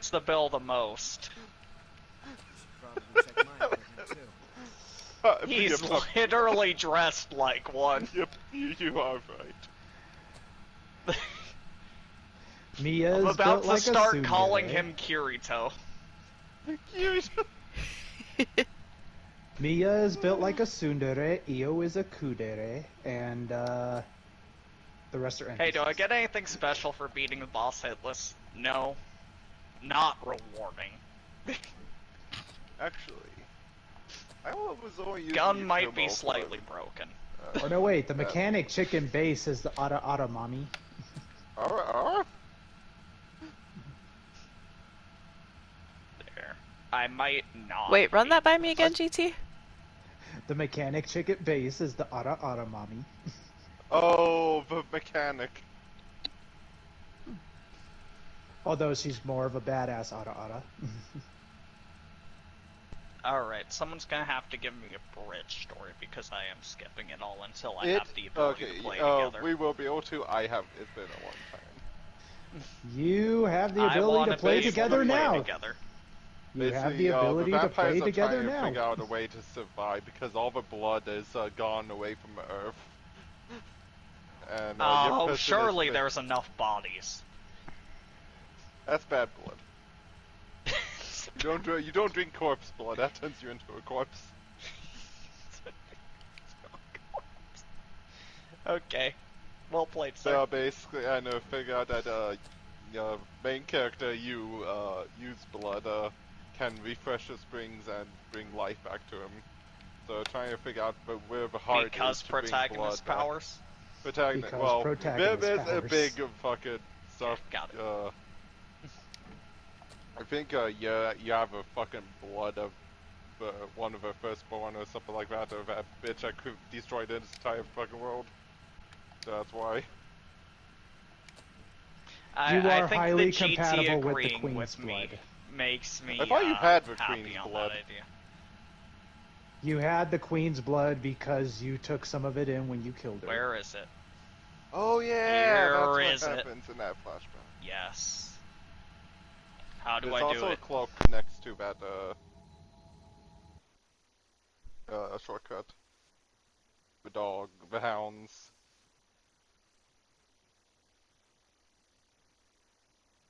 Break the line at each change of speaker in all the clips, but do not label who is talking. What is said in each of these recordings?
fits the bill the most. He's literally dressed like one.
Yep, you are right.
Mia's
I'm about to
like
start calling him Kirito.
Kirito.
Mia is built like a tsundere, Io is a kudere, and the rest are NPCs.
Hey, do I get anything special for beating the boss hitless? No. Not rewarding.
Actually, I was only using
Gun might be slightly broken.
Oh no, wait, the mechanic chicken base is the Ara mommy.
There. I might not.
Wait, run that by me again, GT?
The mechanic chicken base is the Ara mommy.
Oh, the mechanic.
Although she's more of a badass Ara.
Alright, someone's gonna have to give me a bridge story because I am skipping it all until I have the ability to play together.
We will be able to. It's been a long time.
You have the ability to play together now. You have the ability to play together now.
Figure out a way to survive because all the blood is gone away from the earth. And,
surely there's enough bodies.
That's bad blood. You don't drink corpse blood. That turns you into a corpse.
Okay, well played, sir.
So basically, I know figure out that your main character use blood can refresh the springs and bring life back to him. So trying to figure out where the heart
because
is to bring
protagonist
blood
powers.
Protagonist.
Because
Well, there's a big fucking stuff.
Got it.
I think you have a fucking blood of one of her firstborn or something like that, or that bitch that destroyed this entire fucking world. So that's why.
You are
I think
highly
the GT
compatible with the
agreeing
Queen's
with
blood.
me makes me
I thought you had the
happy
Queen's
on
blood.
that idea.
You had the Queen's blood because you took some of it in when you killed her.
Where is it?
Oh yeah,
Where
that's
is
what
it?
happens in that flashback.
Yes. How do
There's
I do
also
it?
a cloak next to that a shortcut. The dog, the hounds.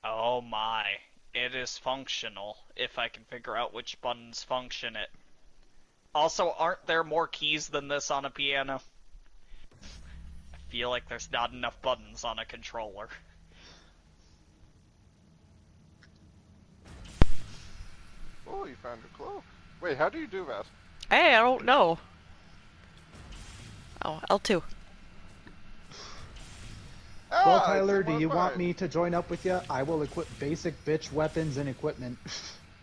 Oh my. It is functional, if I can figure out which buttons function it. Also, aren't there more keys than this on a piano? I feel like there's not enough buttons on a controller.
Oh, you found a cloak. Wait, how do you do that?
Hey, I don't know. Oh, L2.
Well, Tyler, do you want me to join up with you? I will equip basic bitch weapons and equipment.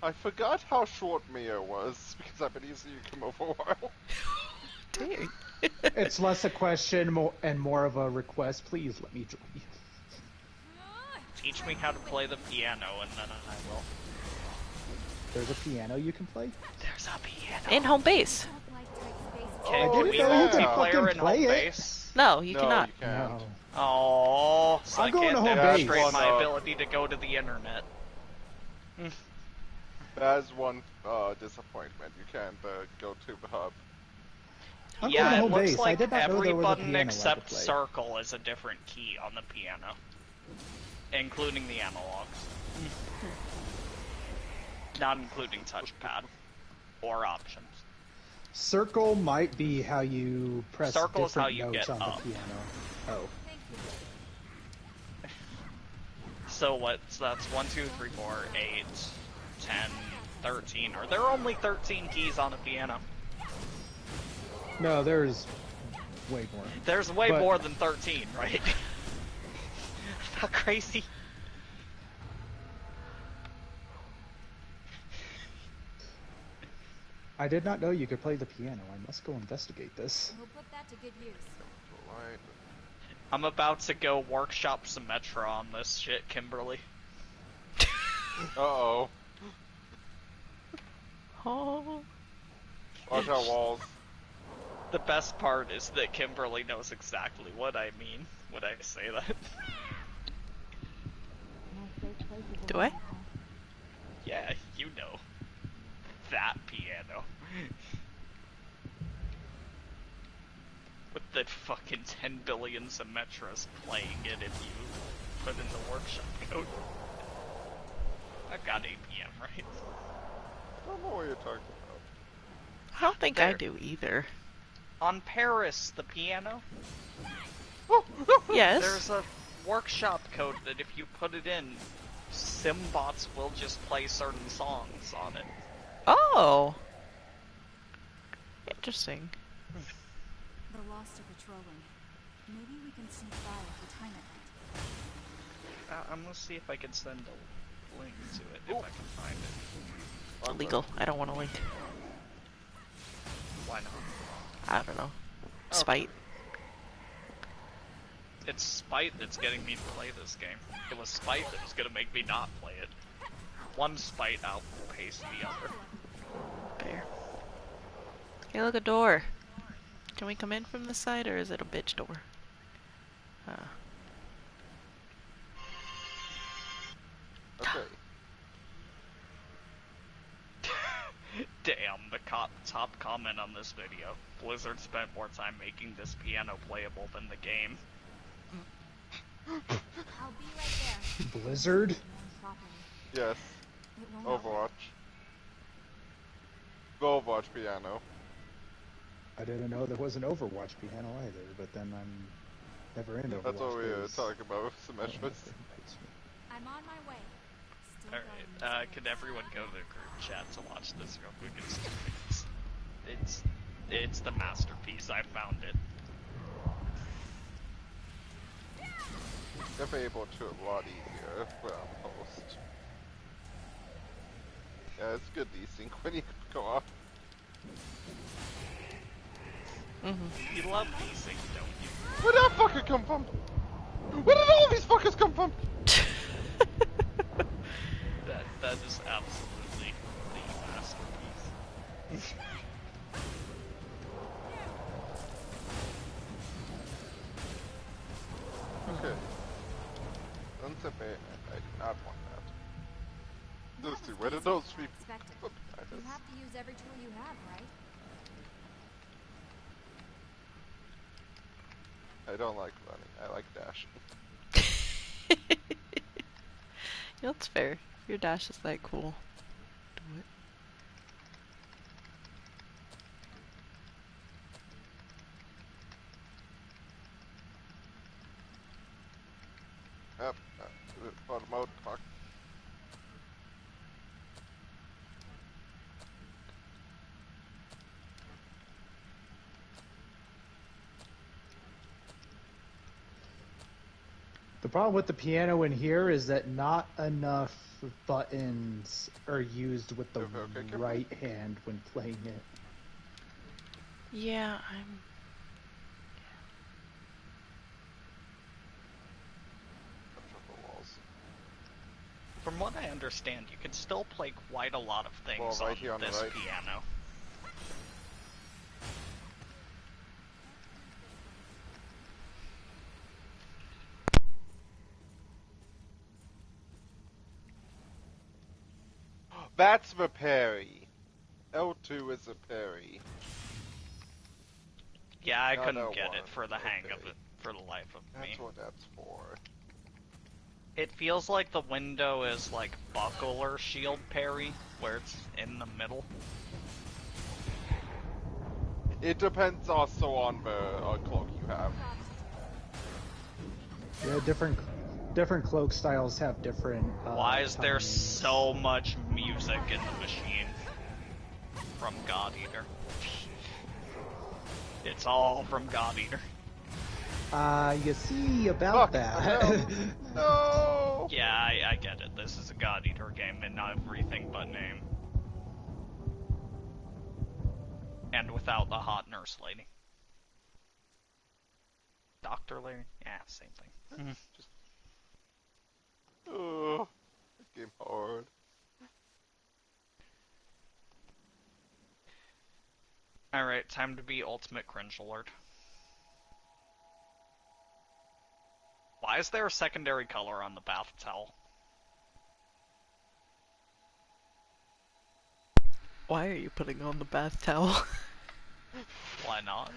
I forgot how short Mia was, because I've been using Yukimo for a while.
Dang.
It's less a question and more of a request. Please let me join you.
Teach me how to play the piano, and then I will.
There's a piano you can play?
There's a piano.
In home base.
Can
Oh,
we
yeah.
multiplayer in
Play
home
it.
base?
No, you cannot.
You can't.
No.
Oh, so
I'm
I
going
can't
to home
demonstrate
base.
my ability to go to the internet.
That's one disappointment. You can't go to the hub.
I'm going to
Yeah, it
home
looks
base. I
like
did not know
every
there was a
button
piano I could
except
play.
circle is a different key on the piano. Including the analogs. Not including touchpad. Or options.
Circle might be how you press
Circle is how
different
you
notes
get
on
up.
the piano. Oh.
So what's that's 1, 2, 3, 4, 8, 10, 13. Are there only 13 keys on a piano?
No, there's way more.
There's way more than 13, right? How crazy.
I did not know you could play the piano. I must go investigate this.
We'll put that to good use.
I'm about to go workshop Symmetra on this shit, Kimberly.
Uh-oh.
Oh.
Watch out, walls.
The best part is that Kimberly knows exactly what I mean when I say that.
Do I?
that piano. With the fucking 10 billion Symmetras playing it if you put in the workshop code. I got APM, right?
I don't know what you're talking about.
I don't think I
There.
do either.
On Paris, the piano,
Yes.
there's a workshop code that if you put it in, Simbots will just play certain songs on it.
Oh. Interesting.
They're lost to patrolling. Maybe we can sneak by if we time it right.
I'm gonna see if I can send a link to it, if I can find it.
Illegal. I don't want to link.
Why not?
I don't know. Spite.
It's spite that's getting me to play this game. It was spite that was gonna make me not play it. One spite outpaced the other.
Fair. Hey, look, a door. Can we come in from this side, or is it a bitch door?
Okay.
Damn, the top comment on this video. Blizzard spent more time making this piano playable than the game.
I'll be right there.
Blizzard?
Known properly.
Yes.
It won't
Overwatch. The Overwatch piano.
I didn't know there was an Overwatch piano either, but then I'm never in Overwatch.
That's what we were
because-
talking about.
Oh,
Symmetras.
that invites me.
I'm on my way. Still
Alright,
guarding
could
this
everyone
place.
go to the group chat to watch this real quick? It's the masterpiece. I found it.
If able to a lot easier when I'm post. Yeah, it's good desync when you go off.
You love these things, don't you?
Where'd that fucker come from? Where did all these fuckers come from?
That is absolutely the masterpiece.
Okay. Sunset Bay, I do not want that. Those two, where did those three
Expected.
put
You have to use every tool you have, right?
I don't like running, I like dashing.
Yeah, that's fair. If your dash is that cool, do it.
Yep, bottom out, fuck.
The problem with the piano in here is that not enough buttons are used with the
Okay.
right hand when playing it.
Yeah, I'm.
Triple walls.
From what I understand, you can still play quite a lot of things
Well, right here on the
this
right.
piano.
That's the parry. L2 is a parry.
Yeah, I
No,
couldn't
no,
get
one.
it for the hang of
Okay.
it, for the life of me.
That's what that's for.
It feels like the window is like buckle or shield parry, where it's in the middle.
It depends also on the cloak you have.
Yeah, different cloak styles have different.
Why is there
timings.
so much music in the machine? From God Eater. It's all from God Eater.
You see about
Fuck,
that.
No!
Yeah, I get it. This is a God Eater game and not everything but name. And without the hot nurse lady. Doctor lady? Yeah, same thing.
Oh, game hard.
Alright, time to be ultimate cringe alert. Why is there a secondary color on the bath towel?
Why are you putting on the bath towel?
Why not?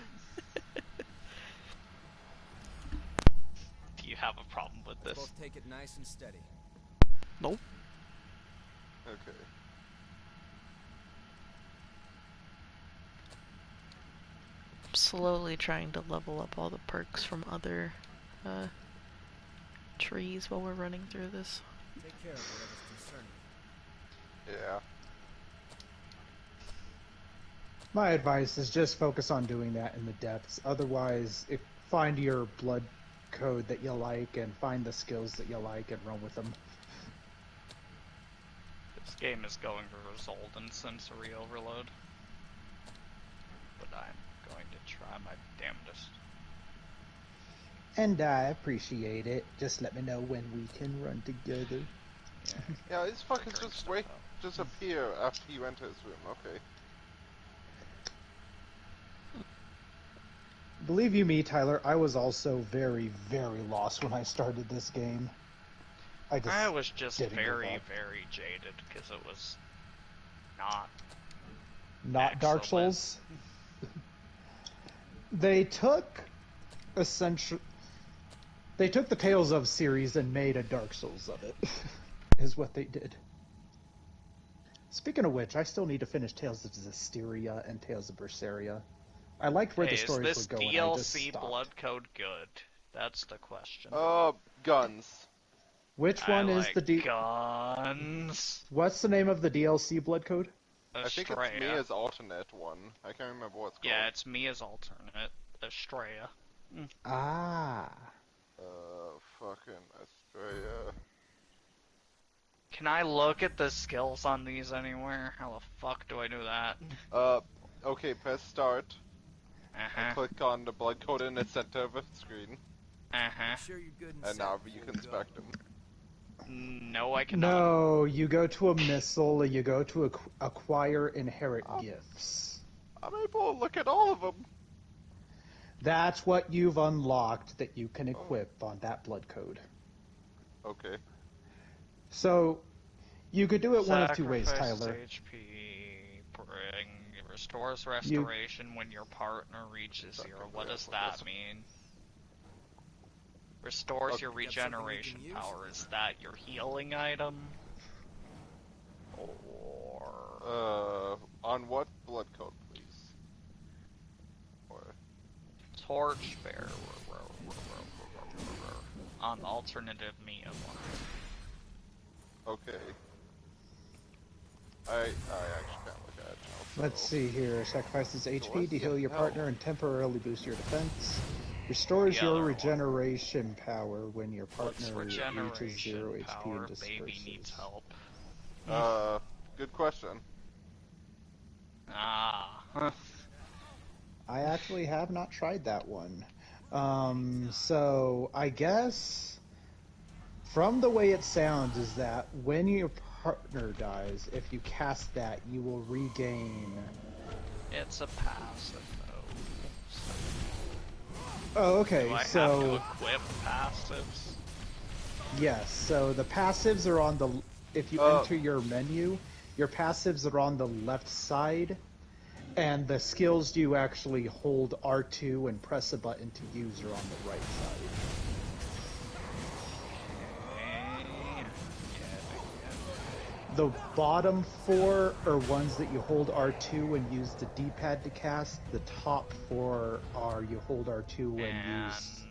Do you have a problem with
Let's
this?
both take it nice and steady.
Nope.
Okay.
I'm slowly trying to level up all the perks from other trees while we're running through this.
Take care of whatever's concerning you.
Yeah.
My advice is just focus on doing that in the depths. Otherwise, find your blood code that you like and find the skills that you like and run with them.
This game is going to result in sensory overload. But I'm going to try my damnedest.
And I appreciate it. Just let me know when we can run together.
Yeah, these fuckers
Figuring
just
stuff out.
just appear after you enter his room. Okay.
Believe you me, Tyler, I was also very, very lost when I started this game.
I was just
didn't give
very,
up.
very jaded because it was not.
Not Dark
Excellent.
Souls. They took the Tales of series and made a Dark Souls of it. Is what they did. Speaking of which, I still need to finish Tales of Zestiria and Tales of Berseria. I liked where
Hey,
the
is
stories
this
were going. I just
DLC
stopped.
blood code good? That's the question.
Guns.
Which
I
one is
like
the
guns.
What's the name of the DLC blood code?
I think it's
Estrella.
Mia's alternate one. I can't remember what it's called.
Yeah, it's Mia's alternate. Estrella.
Ah.
Fucking Australia.
Can I look at the skills on these anywhere? How the fuck do I do that?
Okay, press start.
Uh-huh.
Click on the blood code in the center of the screen.
Uh-huh.
Make sure you're good and
And
set
now
before
you
we
can
go.
inspect them.
No, I cannot.
No, you go to a missile, and you go to acquire inherit
Oh.
gifts.
I'm able to look at all of them.
That's what you've unlocked that you can equip on that blood code.
Okay.
So, you could do it one of two ways,
Sacrifices
Tyler.
HP, restores restoration when your partner reaches zero. What does that mean? Restores your
You got something we
regeneration
can use?
power. Is that your healing item? Or...
On what blood code, please? Or...
Torchbearer. On the alternative Mia one.
Okay. I actually can't look at it now. So...
Let's see here. Sacrifices HP
what?
to heal your
Yeah,
partner
no.
and temporarily boost your defense. Restores
The
your
other one.
regeneration power when your
What's
partner reaches
regeneration
0 HP
power?
and
Baby
disperses.
needs help.
Good question.
Ah.
I actually have not tried that one. So I guess from the way it sounds is that when your partner dies, if you cast that, you will regain.
It's a passive though.
Oh, okay.
Do I
So
have to equip passives?
yes. So the passives are on the. If you enter your menu, your passives are on the left side, and the skills you actually hold R2 and press a button to use are on the right side. The bottom four are ones that you hold R2 and use the D-pad to cast. The top four are you hold R2 and use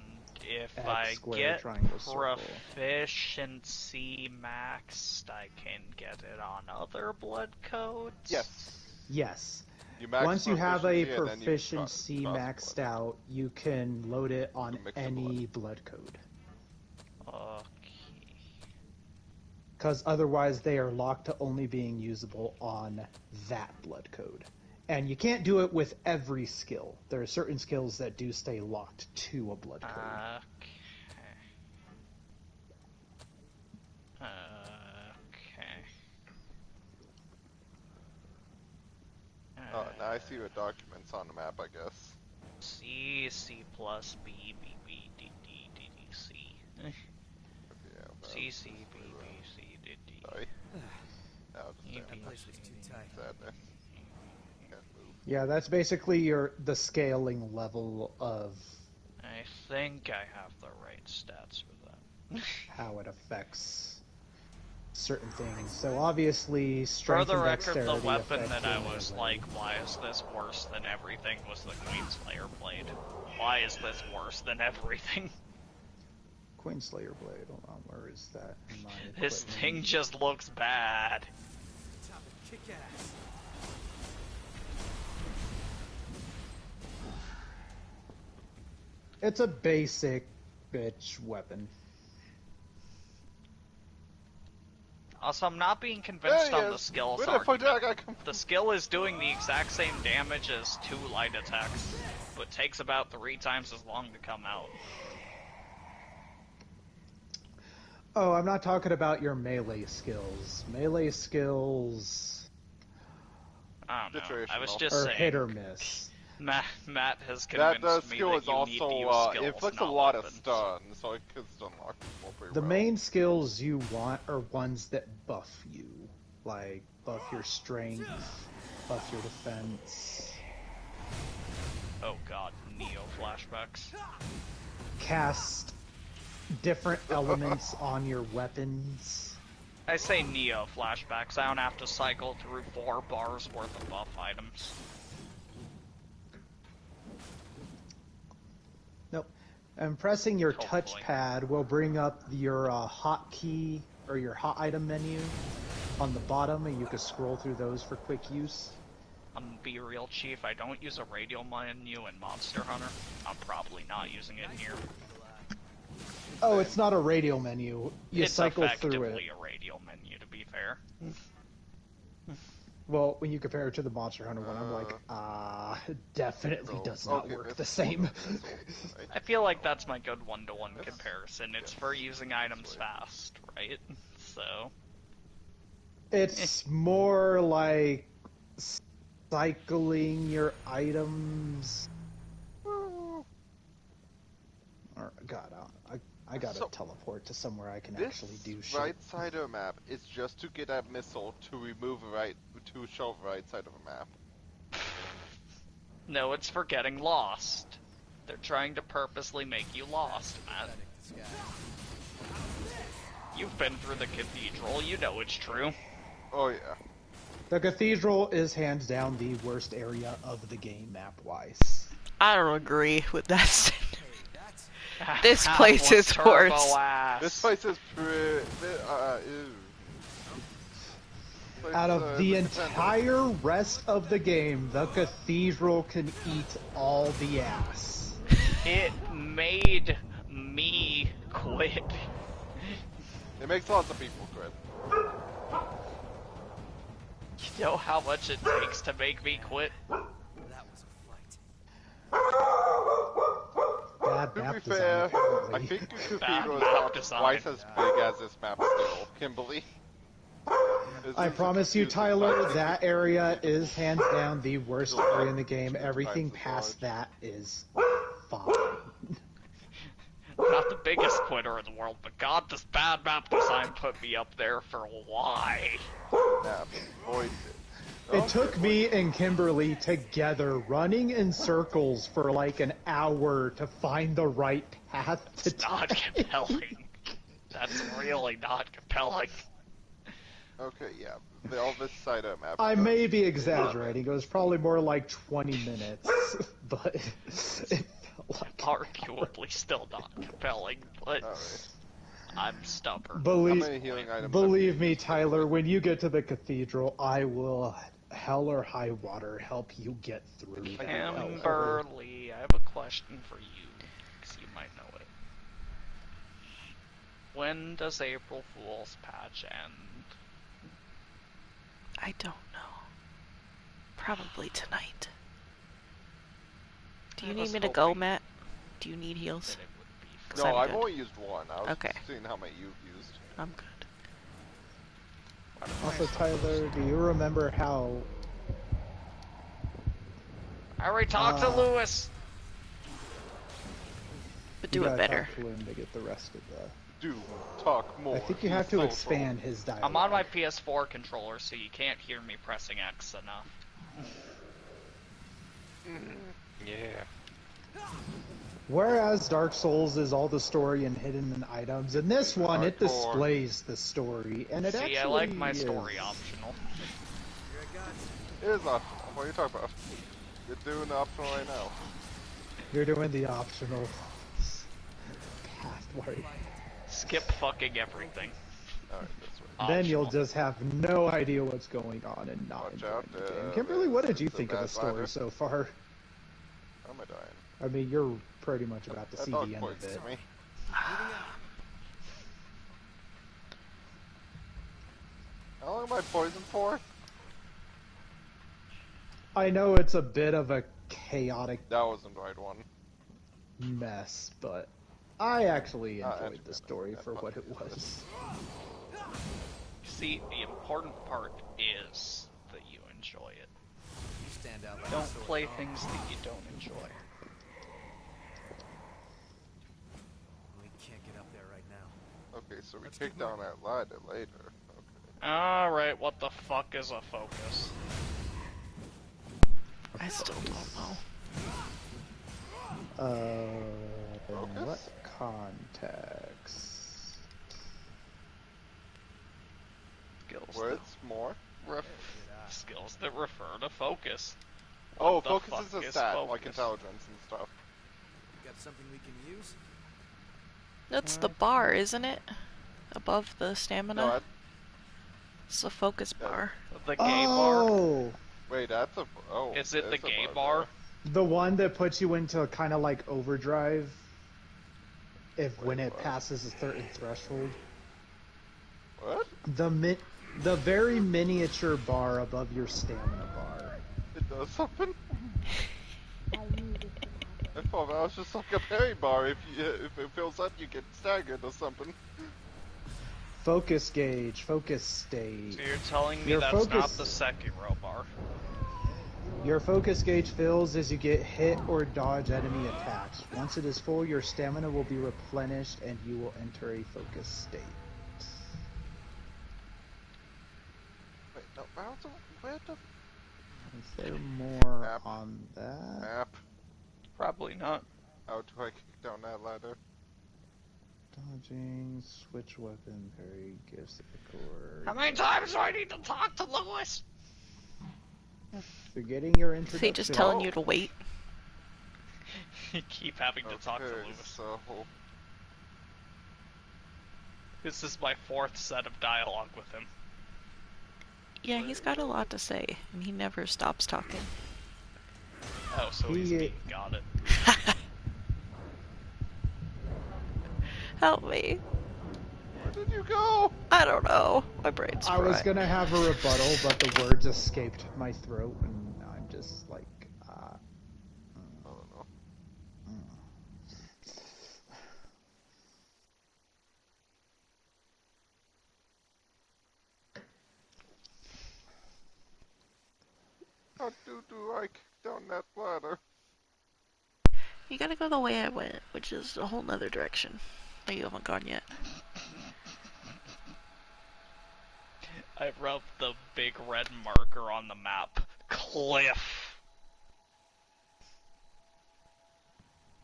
if
X,
I
square,
get
triangle, circle.
proficiency maxed, I can get it on other blood codes?
Yes.
Yes.
You max
Once you have a
proficiency, and then you
proficiency
cross
maxed
blood.
out, you can load it on
mix the
any blood code.
Okay.
Because otherwise they are locked to only being usable on that blood code. And you can't do it with every skill. There are certain skills that do stay locked to a blood code.
Okay.
Oh, now I see the documents on the map, I guess.
C, C plus, B, B, B, D, D, D, D, C.
Yeah,
C, C, B, B, C, D, D.
Sorry. Now just
E,
damn
B,
That place was too tight.
sadness.
Yeah, that's basically the scaling level of
I think I have the right stats for that.
how it affects certain things. So obviously,
For
strength
the
and
record,
dexterity
the weapon
affect
that I
your
was
melee.
like, why is this worse than everything, was the Queenslayer blade. Why is this worse than everything?
Queenslayer blade. Hold on, where is that in my
This
equipment?
thing just looks bad.
Time to kick ass.
It's a basic bitch weapon.
Also, I'm not being convinced
There he
on the
is.
skills
Where the fuck did I
argument.
come from?
The skill is doing the exact same damage as 2 light attacks, but takes about 3 times as long to come out.
Oh, I'm not talking about your melee skills. Melee skills
I don't know. I was
Situational.
just
are
saying.
hit or miss.
Matt has
That
convinced me
skill
that
is
you need to use
also,
skills,
inflicts a
not
lot
weapons.
of stun, so it could stun lock people pretty
The
well.
main skills you want are ones that buff you. Like, buff your strength, buff your defense,
Oh god, Neo flashbacks.
cast different elements on your weapons.
I say Neo flashbacks, I don't have to cycle through 4 bars worth of buff items.
Nope. And pressing your
Hopefully.
touchpad will bring up your hotkey or your hot item menu on the bottom, and you can scroll through those for quick use.
I'm gonna be real, Chief, I don't use a radial menu in Monster Hunter. I'm probably not using it here.
Oh, it's not a radial menu. You
It's
cycle through
effectively
it.
a radial menu, to be fair.
Well, when you compare it to the Monster Hunter one, I'm like, definitely does not
okay,
work
that's
the same.
right.
I feel like that's my good one-to-one comparison. It's for using items fast, right? So,
It's more like cycling your items. Or, God, I gotta
So,
teleport to somewhere I can
This
actually do shit.
right side of a map is just to get a missile to show right side of a map.
no, it's for getting lost. They're trying to purposely make you lost, Matt.
Pathetic, this guy.
You've been through the cathedral, you know it's true.
Oh yeah.
The cathedral is hands down the worst area of the game map-wise.
I don't agree with that statement.
Hey, that's
This place is
Turbo
worse.
ass.
This place is ew. Place
Out
is,
of the
independent.
entire rest of the game, the cathedral can eat all the ass.
It made me quit.
It makes lots of people quit.
You know how much it takes to make me quit?
that was a fight.
Bad
To
map
be
design,
fair, I
apparently.
think the
Bad
cathedral is
map
about
design.
twice as big as this map still, Kimberly.
I promise you, Tyler, that area is hands down the worst area in the game. Everything past that is fine.
I'm not the biggest quitter in the world, but god, this bad map design put me up there for why?
Map. Void.
It took me and Kimberly together running in circles for like an hour to find the right path to
It's not
take.
compelling. That's really not compelling.
Okay, yeah. All this side of the map.
I may be exaggerating. It was probably more like 20 minutes, but it felt like
Arguably still not compelling, but
Alright.
I'm stubborn.
How many
believe
healing items?
believe me, Tyler. When you get to the cathedral, I will, hell or high water, help you get through that.
Kimberly, I have a question for you, because you might know it. When does April Fool's patch end?
I don't know. Probably tonight. Do you
I
need
was
me to go,
hoping
Matt? Do you need heals?
That it would be
'Cause
No,
I'm
I've
good.
only used one. I was
Okay.
seeing how many you've used.
I'm good.
Also, Tyler, do you remember how?
I already talked to Lewis.
But
You
do it
gotta
better.
talk to him to get the rest of the.
Do talk more.
I think you
He's
have to
social.
expand his dialogue.
I'm on my PS4 controller, so you can't hear me pressing X enough.
Yeah.
Whereas Dark Souls is all the story and hidden in items, in this one it
Hardcore.
displays the story, and it
See,
actually
I like my
is...
story optional.
Here I got
It is optional. What are you talking about? You're doing the optional right now.
You're doing the optional pathway.
Skip fucking everything.
Alright, this way.
Then you'll
Optional.
just have no idea what's going on and not
Watch
enjoy
out,
the game. Kimberly, what did you
it's a
think of the
bad
story
ladder.
so far?
How am I dying?
I mean, you're pretty much about to
That
see
dog
the end of it.
poisoned me.
Moving out.
How long am I poisoned for?
I know it's a bit of a chaotic
That wasn't the right one.
mess, but I actually enjoyed
entertainment,
the story
yeah,
for
fun.
what it was.
See, the important part is that you enjoy it.
You stand out like a
Don't
sore
play
thumb.
things that you don't enjoy.
We can't get up there right now.
Okay, so we
Let's
kick
keep
down
moving.
that ladder later. Okay.
Alright, what the fuck is a focus?
I still don't know.
In what context?
Skills
Words
that
more?
skills that refer to focus.
Oh,
What the
focus
fuck
is a
is
stat, like
focus?
intelligence and stuff.
Got something we can use?
That's the bar, isn't it? Above the stamina?
No,
It's the focus bar.
The gay bar?
Oh!
wait, that's a... Oh,
Is it the
there's a
gay
bar
bar?
The one that puts you into kind of like overdrive when
Wait,
it
what?
passes a certain threshold.
there. What?
The very miniature bar above your stamina bar.
It does something? I thought that was just like a berry bar. If it fills up, you get staggered or something.
Focus gauge, focus state.
So you're telling me
Your
that's not
focus-
the Sekiro bar?
Your focus gauge fills as you get hit or dodge enemy attacks. Once it is full, your stamina will be replenished and you will enter a focus state.
Wait, no, where the
Is there more
Map.
on that?
map?
Probably not.
How do I kick down that ladder?
Dodging, switch weapon, parry, gifts, accord.
How many times do I need to talk to Lewis?
Forgetting your
Is
introduction.
he just telling
Oh.
you to wait?
You keep having to talk to
Okay,
Lewis.
so...
This is my fourth set of dialogue with him.
Yeah, he's got a lot to say, and he never stops talking.
Oh, so he's
He-
being got it.
Help me.
Where did you go?
I don't know. My brain's
I was
fried.
gonna have a rebuttal, but the words escaped my throat, and I'm just like,
I don't know. How do I kick down that ladder?
You gotta go the way I went, which is a whole nother direction that you haven't gone yet.
I rubbed the big red marker on the map. Cliff!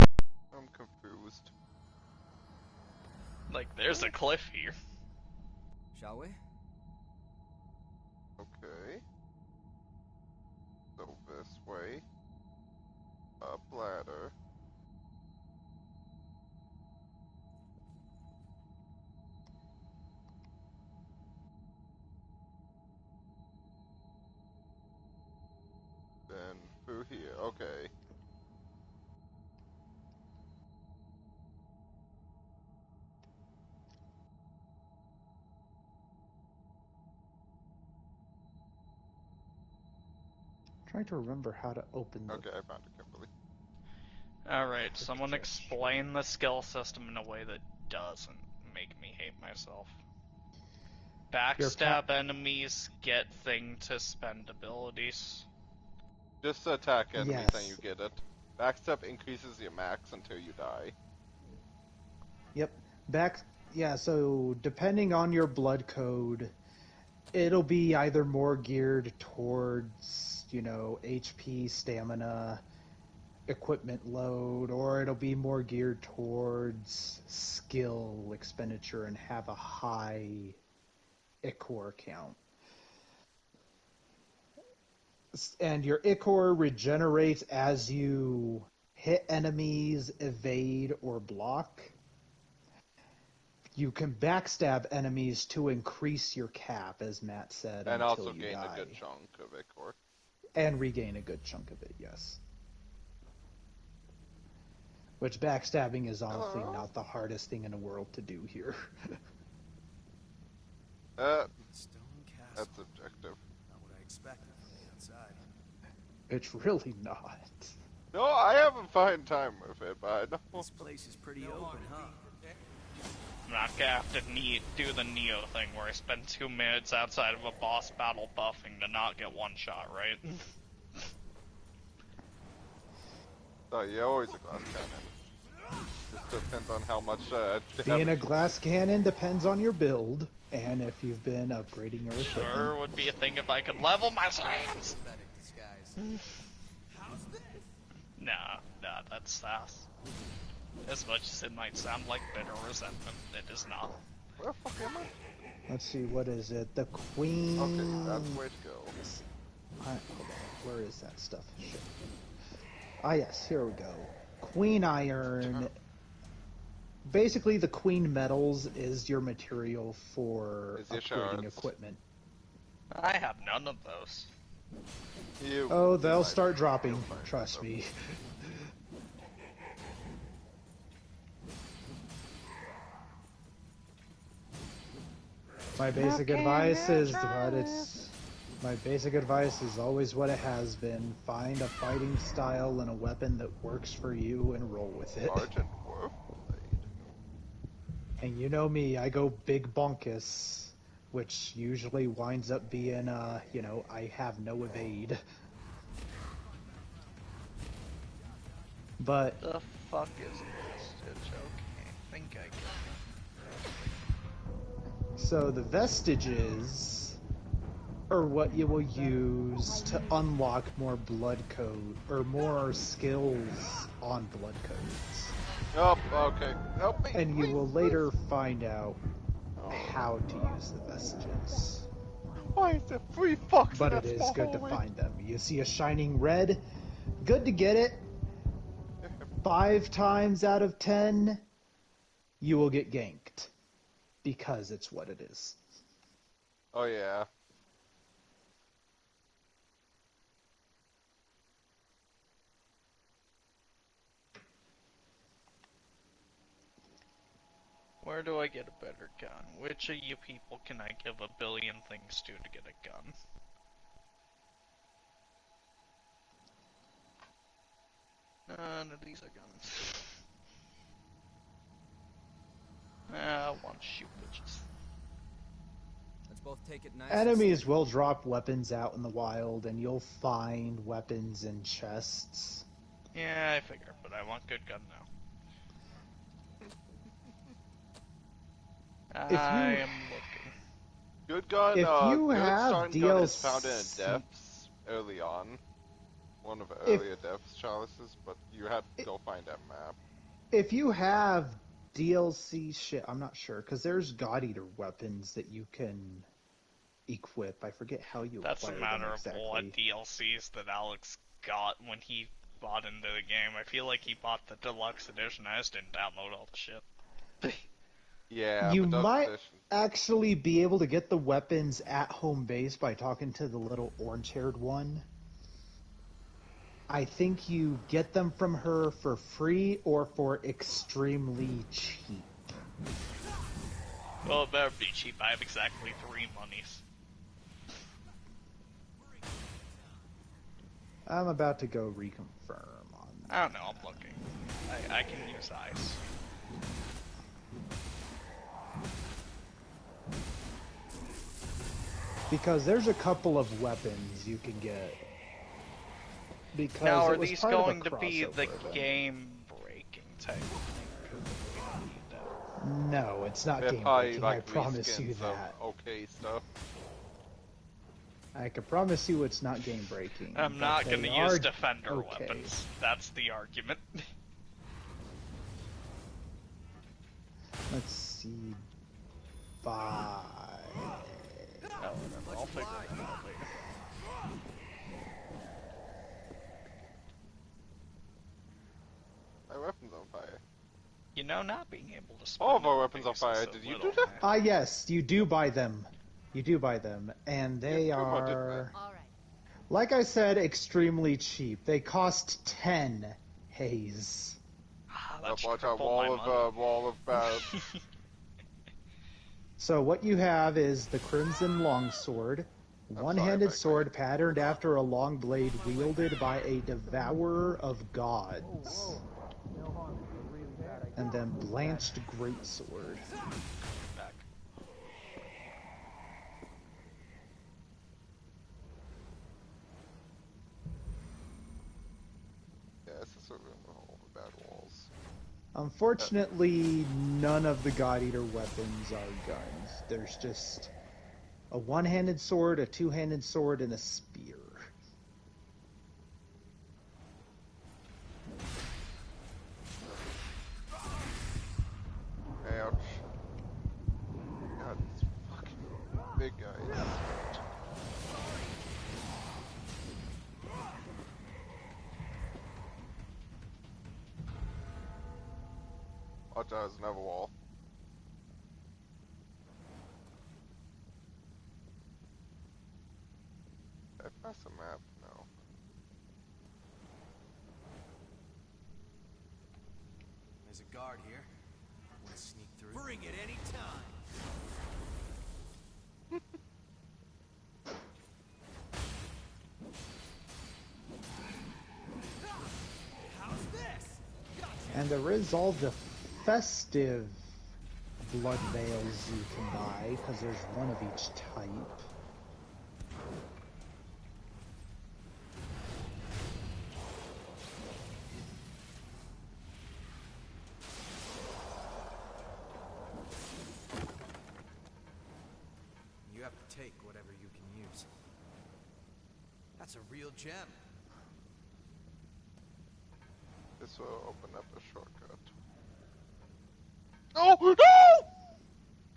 I'm confused.
Like, there's a cliff here.
Shall we?
Okay. So this way. Up ladder. Then through here. Okay.
trying to remember how to open the.
Okay, I found it, Kimberly.
Alright, someone
gesture.
explain the skill system in a way that doesn't make me hate myself. Backstab enemies, get thing to spend abilities.
Just to attack enemies and
Yes.
you get it. Backstep increases your max until you die.
Yep. Yeah, so depending on your blood code, it'll be either more geared towards, HP, stamina, equipment load, or it'll be more geared towards skill expenditure and have a high ichor count. And your ichor regenerates as you hit enemies, evade, or block. You can backstab enemies to increase your cap, as Matt said,
And
until
also
you
gain
die.
a good chunk of ichor.
And regain a good chunk of it, yes. Which backstabbing is honestly not the hardest thing in the world to do here.
Stone castle.
That's objective.
Not what I expected from the outside.
It's really not.
No, I have a fine time with it, but I know.
This place is pretty open, huh?
I'm not gonna have to do the Neo thing where I spend 2 minutes outside of a boss battle buffing to not get one shot, right?
So you're always a glass cannon. Just depends on how much
Being a
damage.
glass cannon depends on your build, and if you've been upgrading your equipment.
Sure would be a thing if I could level my slams! Nah, that's sass. As much as it might sound like bitter resentment, it is not.
Where the fuck am I?
Let's see, what is it? The Queen...
Okay, that's the way to go.
Hold on, where is that stuff? Shit. Ah yes, here we go. Queen Iron. Basically, the Queen Metals is your material for
Is your
upgrading
shards.
equipment.
I have none of those.
Oh, they'll start dropping, trust me. My basic advice is always what it has been. Find a fighting style and a weapon that works for you and roll with it.
Sergeant Warblade.
And you know me, I go big bonkus, which usually winds up being, I have no evade. But
The fuck is Vestige? Okay, I think I get
so the vestiges are what you will use to unlock more blood code, or more skills on blood codes.
Oh, okay. Help me.
And you
please,
will later find out how to use the vestiges.
Why is there 3 fucks
But
in
it
that
is
small
good to
hallway?
find them. You see a shining red, good to get it. 5 times out of 10, you will get ganked. Because it's what it is.
Oh yeah.
Where do I get a better gun? Which of you people can I give a billion things to get a gun? None of these are guns. I want to shoot bitches.
Let's both take it nice.
Enemies will drop weapons out in the wild, and you'll find weapons in chests.
Yeah, I figured, but I want good gun now. I am looking.
Good gun.
If you
good
have
starting gun is
DLC
found in depths early on. One of the earlier depths chalices, but you had to go find that map.
If you have DLC shit, I'm not sure, because there's God Eater weapons that you can equip. I forget how you
That's a
acquire
matter
them
of
exactly.
what DLCs that Alex got when he bought into the game. I feel like he bought the deluxe edition. I just didn't download all the shit.
Yeah,
You
but those
might
editions-
actually be able to get the weapons at home base by talking to the little orange-haired one. I think you get them from her for free or for extremely cheap.
Well, it better be cheap. I have exactly 3 monies.
I'm about to go reconfirm on that.
I don't know, I'm looking. I can use ice.
Because there's a couple of weapons you can get. Because
Now,
it
are
was
these
part of a
going to be
crossover
the
event.
game-breaking type of thing? 'Cause we don't need that.
No, it's not
they're
game
probably
breaking,
like
I promise you
reskins of
that.
okay stuff.
I can promise you it's not game breaking.
I'm
but
not
they
gonna
are
use defender
okay.
weapons. That's the argument.
Let's see. Bye.
Oh, whatever. I'll figure it out later.
My weapon's on fire.
You know, not being able to
All of
spend
our
on
weapons on
things
fire.
is a
Did you
little
do that?
Yes, you do buy them. You do buy them. And they
Yes, come on, didn't
are,
All right.
like I said, extremely cheap. They cost 10 haze.
Ah,
Oh,
that's
watch out,
triple my money.
wall of bad.
So what you have is the Crimson Longsword, one-handed
Mike.
sword patterned after a long blade wielded by a devourer of gods. And then blanched greatsword.
Back.
Yeah, it's just a room with all the bad walls.
Unfortunately, none of the God Eater weapons are guns. There's just a one-handed sword, a two-handed sword, and a spear.
Ouch. God, these fucking big guys. Watch out, there's another wall. Did I pass a map? No.
There's a guard here. Want to sneak through? Bring it any time. How's this? Gotcha.
And there is all the festive blood veils you can buy, because there's one of each type.
You have to take whatever you can use. That's a real gem.
This will open up a shortcut. Oh no!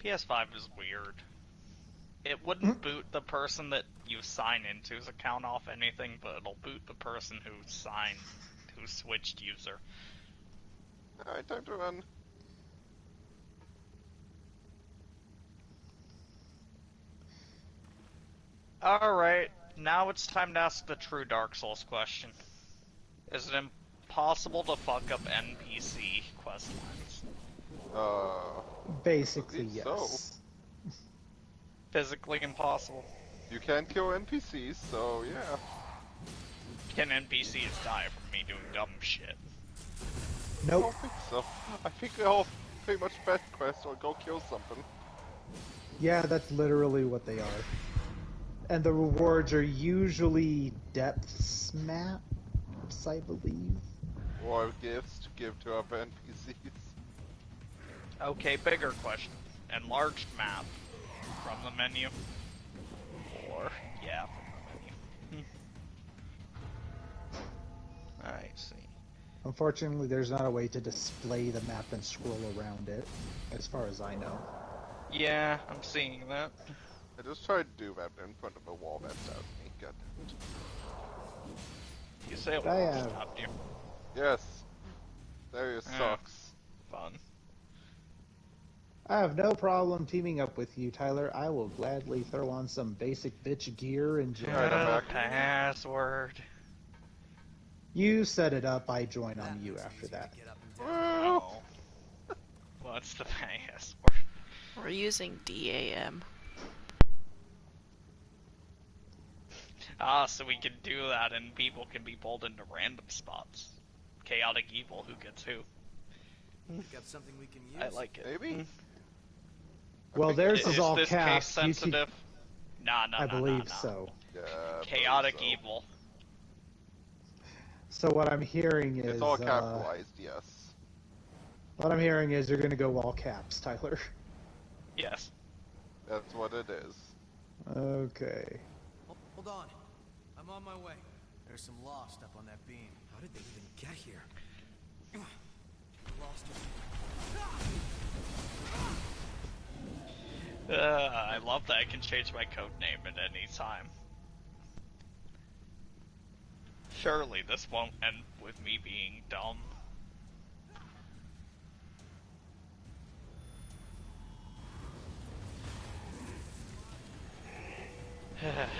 PS5 is weird. It wouldn't boot the person that you sign into's account off anything, but it'll boot the person who switched user.
Alright, time to run.
Alright, now it's time to ask the true Dark Souls question. Is it impossible to fuck up NPC quest lines?
Basically,
believe
yes.
so.
Physically impossible.
You can kill NPCs, so yeah.
Can NPCs die from me doing dumb shit?
I
Nope.
don't think so. I think they're all pretty much fetch quests or go kill something.
Yeah, that's literally what they are. And the rewards are usually depths maps, I believe.
Or gifts to give to other NPCs.
Okay, bigger question. Enlarged map from the menu? Or, yeah, from the menu. I see.
Unfortunately, there's not a way to display the map and scroll around it, as far as I know.
Yeah, I'm seeing that.
I just tried to do that in front of a wall that stopped me. God damn it.
You say it
I
won't
have-
stop you.
Yes. Darius
Yeah.
sucks.
Fun.
I have no problem teaming up with you, Tyler. I will gladly throw on some basic bitch gear and join.
Alright, I'm back.
Password.
You set it up, I join
That
on you
makes it
after
easier
that.
to get up and down.
Oh. What's the password?
We're using DAM.
Ah, so we can do that and people can be pulled into random spots. Chaotic evil, who gets who.
Pick up something we can use.
I like it.
Maybe?
Well, theirs
Is
is all
this
capped.
case sensitive? Nah,
I believe so.
Yeah. I
Chaotic
believe so.
evil.
So what I'm hearing is,
It's all capitalized, yes.
what I'm hearing is you're gonna go all caps, Tyler.
Yes.
That's what it is.
Okay.
Hold Hold on. I'm on my way. There's some lost up on that beam. How did they even get here? Lost
I love that I can change my code name at any time. Surely this won't end with me being dumb.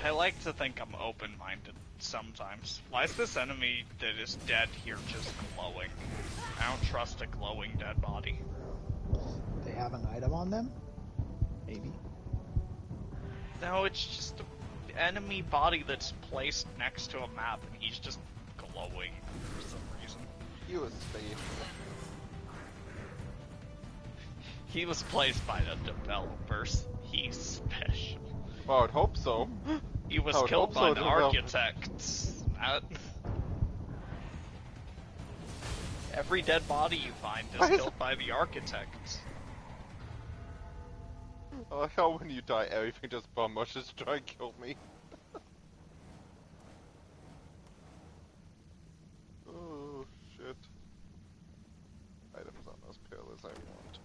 I like to think I'm open-minded sometimes. Why is this enemy that is dead here just glowing? I don't trust a glowing dead body.
They have an item on them? Maybe.
No, it's just an enemy body that's placed next to a map and he's just glowing for some reason.
He was safe.
He was placed by the developers. He's special.
Well, I would hope so.
He was killed by the architects. Every dead body you find is killed by the architects.
I like how when you die, everything just bum rushes to try and kill me. Oh, shit. Items on those pillars I want.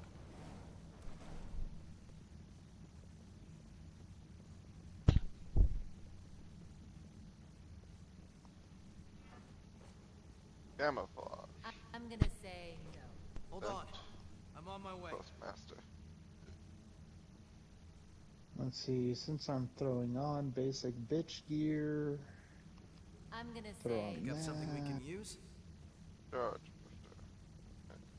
Camouflage.
I'm gonna say no.
Hold on. I'm on my way.
Postmaster.
Let's see, since I'm throwing on basic bitch gear,
I'm gonna
throw
say.
on
You got something we can
that.
use?
Charge.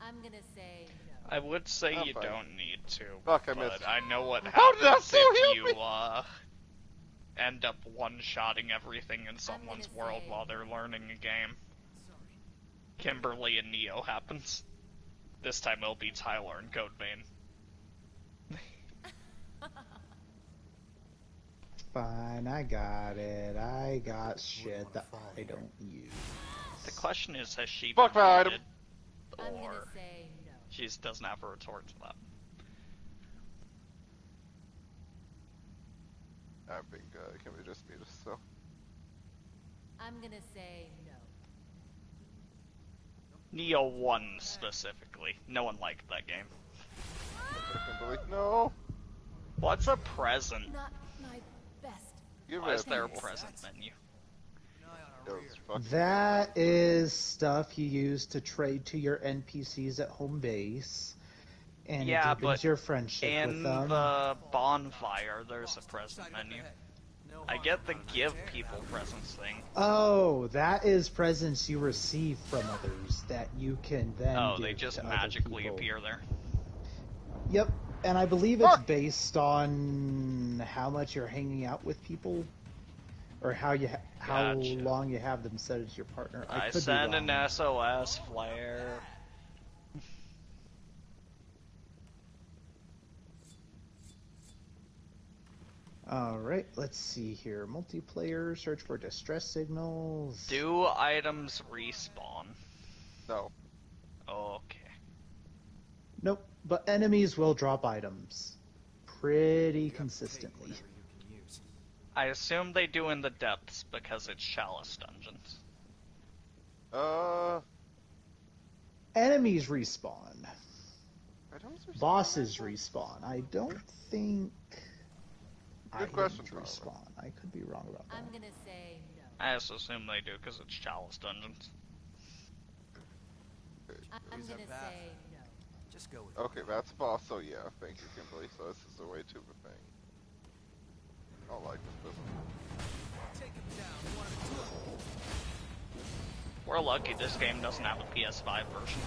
I'm gonna say no.
I would say
I'm
you
fine.
don't need to,
Fuck, I
but
missed.
I know what
How did that
happens
still
if
hit
you,
me?
end up one-shotting everything in someone's
gonna
world
say
while they're learning a game.
Sorry.
Kimberly and Neo happens. This time it'll be Tyler and Code Vein.
Fine, I got it. I got shit that I don't use.
The question is, has she
Fuck
been
my item.
voted,
I'm gonna
or
say no.
she just doesn't have a retort to that?
I think can we just need us so.
I'm gonna say no.
Neo 1 specifically. No one liked that game.
Kimberly, no.
What's a present?
Not my best.
Give
Why
it.
is there a present menu?
An eye on
That
our
was
rear.
fucking
That is stuff you use to trade to your NPCs at home base. And
Yeah,
it deepens
but
your friendship with
In
them.
the bonfire, there's a present
Sighted up
menu.
ahead. No
I
harm
get the
in running
give
there.
people presents thing.
Oh, that is presents you receive from others that you can then
Oh,
give
they just
to
magically
other people.
appear there.
Yep, and I believe it's based on how much you're hanging out with people, or how
Gotcha.
long you have them set as your partner. I could be
send
wrong.
an SOS flare.
Alright, let's see here. Multiplayer, search for distress signals.
Do items respawn?
no.
Okay.
Nope, but enemies will drop items. Pretty
You have to take
consistently.
whatever you can use.
I assume they do in the depths because it's Chalice Dungeons.
Enemies respawn.
Items are
Bosses respawn. I don't think
Good question,
items
Tyler.
respawn. I could be wrong about that.
I'm gonna say no.
I just assume they do because it's Chalice Dungeons.
I'm
Use that
gonna
path.
say no.
Just go with it.
Okay, that's boss, so yeah, thank you, Kimberly. So this is a way to the thing. I don't like this business.
Take him down, one at a time.
We're lucky this game doesn't have a PS5 version.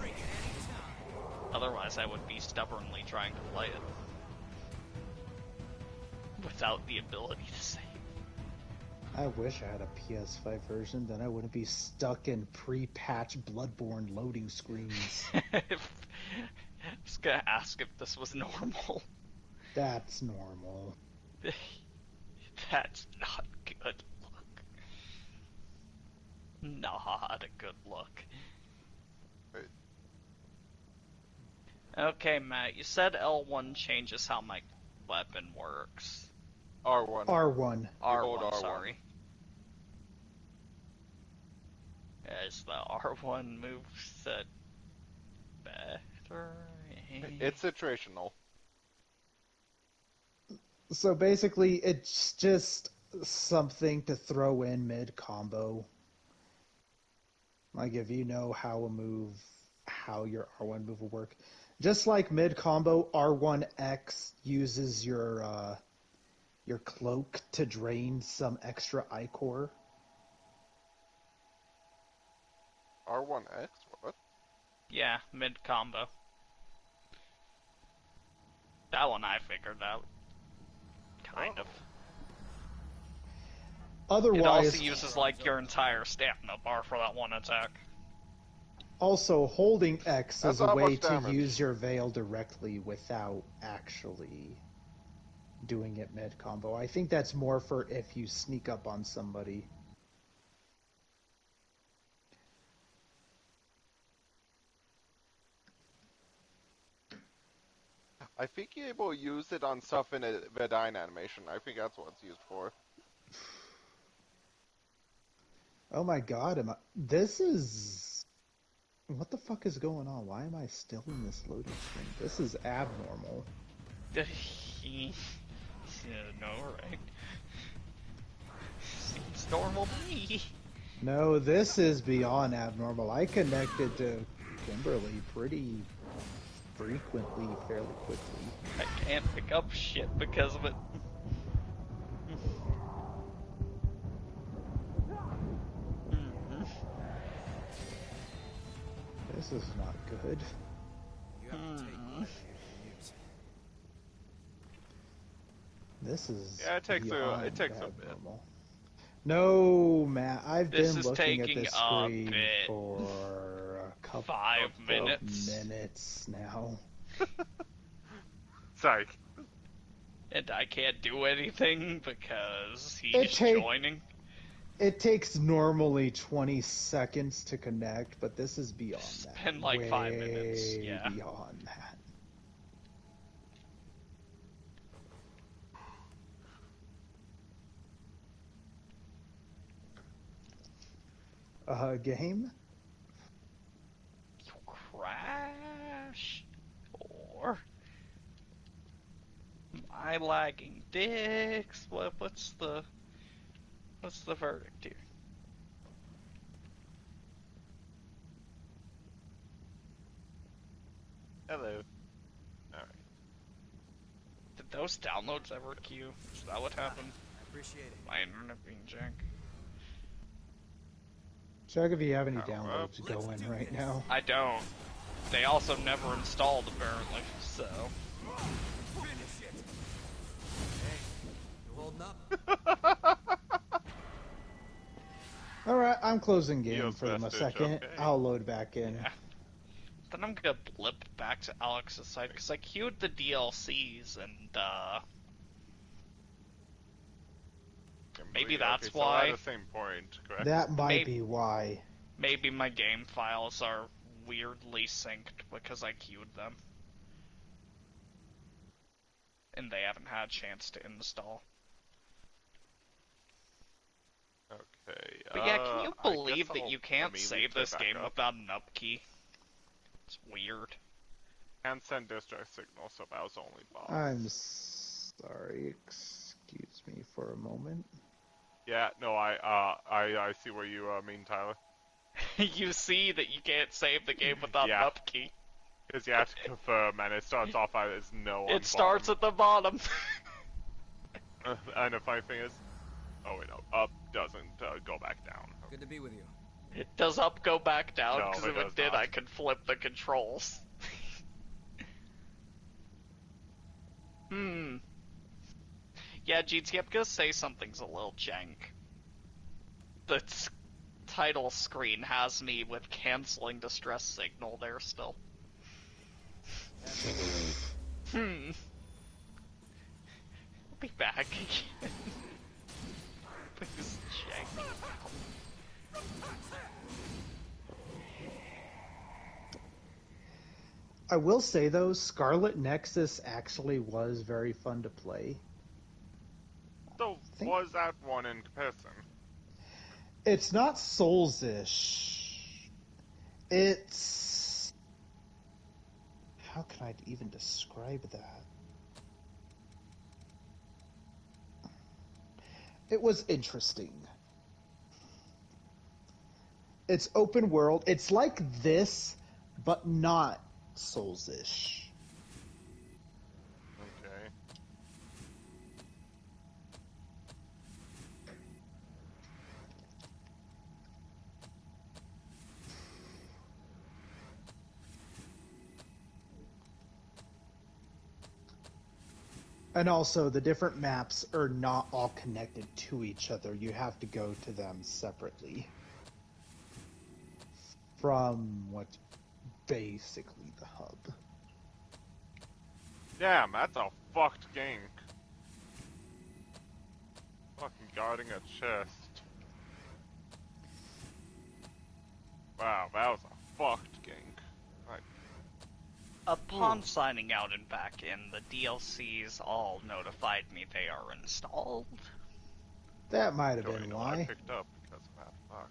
Bring it anytime.
Otherwise, I would be stubbornly trying to play it. Without the ability to save.
I wish I had a PS5 version, then I wouldn't be stuck in pre-patch Bloodborne loading screens.
I was gonna ask if this was normal.
That's normal.
That's not good look. Not a good look.
Wait.
Okay, Matt, you said L1 changes how my weapon works.
R1.
R1.
hold
R1,
R1.
sorry. Is the R1 moveset better?
It's situational.
So basically, it's just something to throw in mid-combo. Like, if you know how your R1 move will work. Just like mid-combo, R1X uses your cloak to drain some extra ichor.
R1X? What?
Yeah, mid-combo. That one I figured out. Kind of.
Otherwise,
It also uses, like, your entire stamina bar for that one attack.
also holding X
That's
is a
not
way
much
to
damage.
use your veil directly without actually doing it mid-combo. I think that's more for if you sneak up on somebody.
I think you're able to use it on stuff in a Vedine animation. I think that's what it's used for.
Oh my god, this is... What the fuck is going on? Why am I still in this loading screen? This is abnormal.
Yeah, no, right? Seems normal to me.
No, this is beyond abnormal. I connected to Kimberly pretty frequently, fairly quickly.
I can't pick up shit because of it.
This is not good.
You have to take whatever you can use.
This is
Yeah, it takes
beyond
a bit.
abnormal. No, Matt, I've
This
been
is
looking at
taking
this
a
screen
bit.
for a couple
5
of
minutes.
minutes now.
Psych.
And I can't do anything because he's joining.
It takes normally 20 seconds to connect, but this is beyond
It's
that.
been like 5 minutes,
Way
yeah.
beyond that. Game?
Crash? Or my lagging dicks? What's the verdict here?
Hello. Alright.
Did those downloads ever queue? Is that what happened?
I appreciate it.
My internet being jank.
Check if you have any
Oh,
downloads
let's
going
do
right
this.
now.
I don't. They also never installed, apparently, so...
Finish it. Hey, you holding up?
Alright, I'm closing game
Feels
for a
vestige,
second.
okay.
I'll load back in.
Yeah. Then I'm gonna blip back to Alex's side, because I queued the DLCs, and, maybe that's
okay,
why.
So at the same point, correct?
That might be why.
Maybe my game files are weirdly synced because I queued them. And they haven't had a chance to install.
Okay.
But yeah, can you
I
believe
guess
that
I'll
you can't
immediately
save this
back
game
up.
without an up key? It's weird.
Can't send distress signal, so mouse only box.
I'm sorry, excuse me for a moment.
Yeah, no, I see what you mean, Tyler.
You see that you can't save the game without
Yeah.
an up key.
Because you have to confirm, and it starts off as no on
It starts
bottom.
at the bottom.
And the funny thing is... Oh wait, no. Up doesn't go back down.
Good to be with you.
Does up go back down?
No,
Because
it
if
does
it did,
not.
I could flip the controls. Yeah, GT, I'm gonna say something's a little jank. The title screen has me with canceling distress signal there still. I'll be back again. Please, jank.
I will say though, Scarlet Nexus actually was very fun to play.
So,
think-
was that one in comparison?
It's not Souls-ish. It's... How can I even describe that? It was interesting. It's open world. It's like this, but not Souls-ish.
Okay.
And also, the different maps are not all connected to each other. You have to go to them separately from what's basically the hub.
Damn, that's a fucked gank. Fucking guarding a chest. Wow, that was a fucked gank. Like,
Upon signing out and back in, the DLCs all notified me they are installed.
That might have
don't
been
even know what I
why.
picked up because of that. Fuck.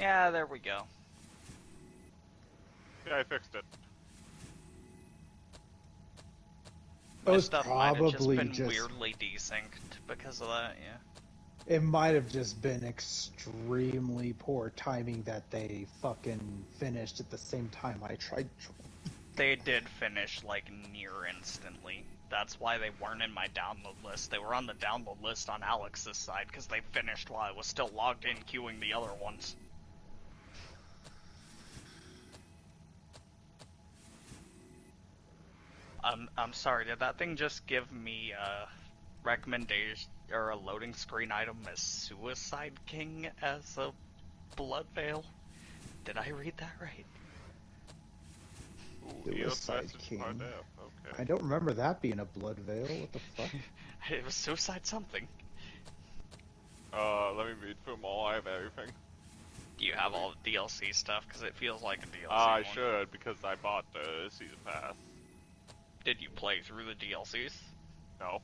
Yeah, there we go.
Yeah, I fixed it.
My
was
stuff might have just
probably
been
just-
weirdly desynced because of that, yeah.
It might have just been extremely poor timing that they fucking finished at the same time I tried.
They did finish, like, near instantly. That's why they weren't in my download list. They were on the download list on Alex's side, because they finished while I was still logged in queuing the other ones. I'm sorry, did that thing just give me a recommendation, or a loading screen item as Suicide King as a blood veil? Did I read that right?
Ooh,
Suicide
message
King.
part F. Okay.
I don't remember that being a blood veil. What the fuck?
It was Suicide something.
Let me read through them all. I have everything.
Do you have all the DLC stuff? Because it feels like a DLC
I
one.
should, because I bought the season pass.
Did you play through the DLCs?
No.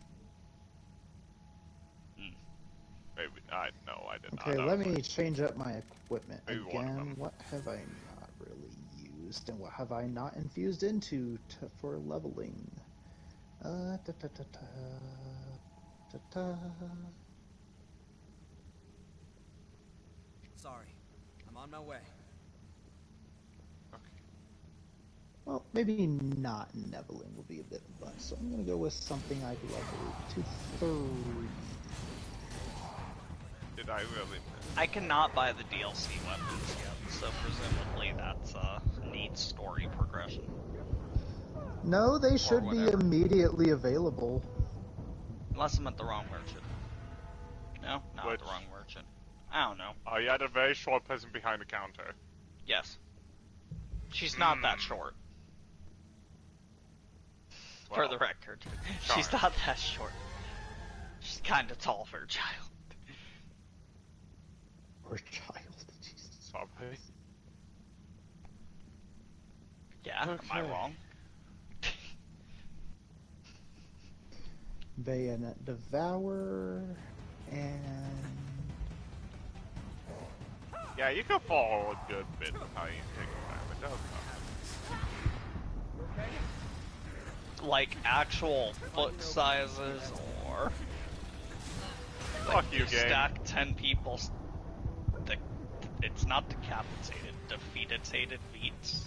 Hmm.
Maybe, no, I did not.
Okay, let me change up my equipment
Maybe one of
again.
them.
What have I not really used, and what have I not infused into for leveling? Da, da, da, da, da, da.
Sorry. I'm on my way.
Well, maybe not leveling will be a bit much, so I'm gonna go with something I've leveled to 3.
Did I really miss?
I cannot buy the DLC weapons yet, so presumably that's neat story progression.
No, they should be
whatever.
immediately available.
Unless I'm at the wrong merchant. No? Not at the
Which-
wrong merchant. I don't know.
You had a very short person behind the counter.
Yes. She's not that short. For
Well,
the record. She's
darn.
not that short. She's kinda tall for a child.
Or child, Jesus.
Probably.
Yeah, am I
Okay.
wrong?
Bayonet Devour, and
Yeah, you can follow a good bit of how you take time. It does not.
Like actual foot sizes, or
Fuck you, game.
stack 10 people. It's not decapitated, defeated beats.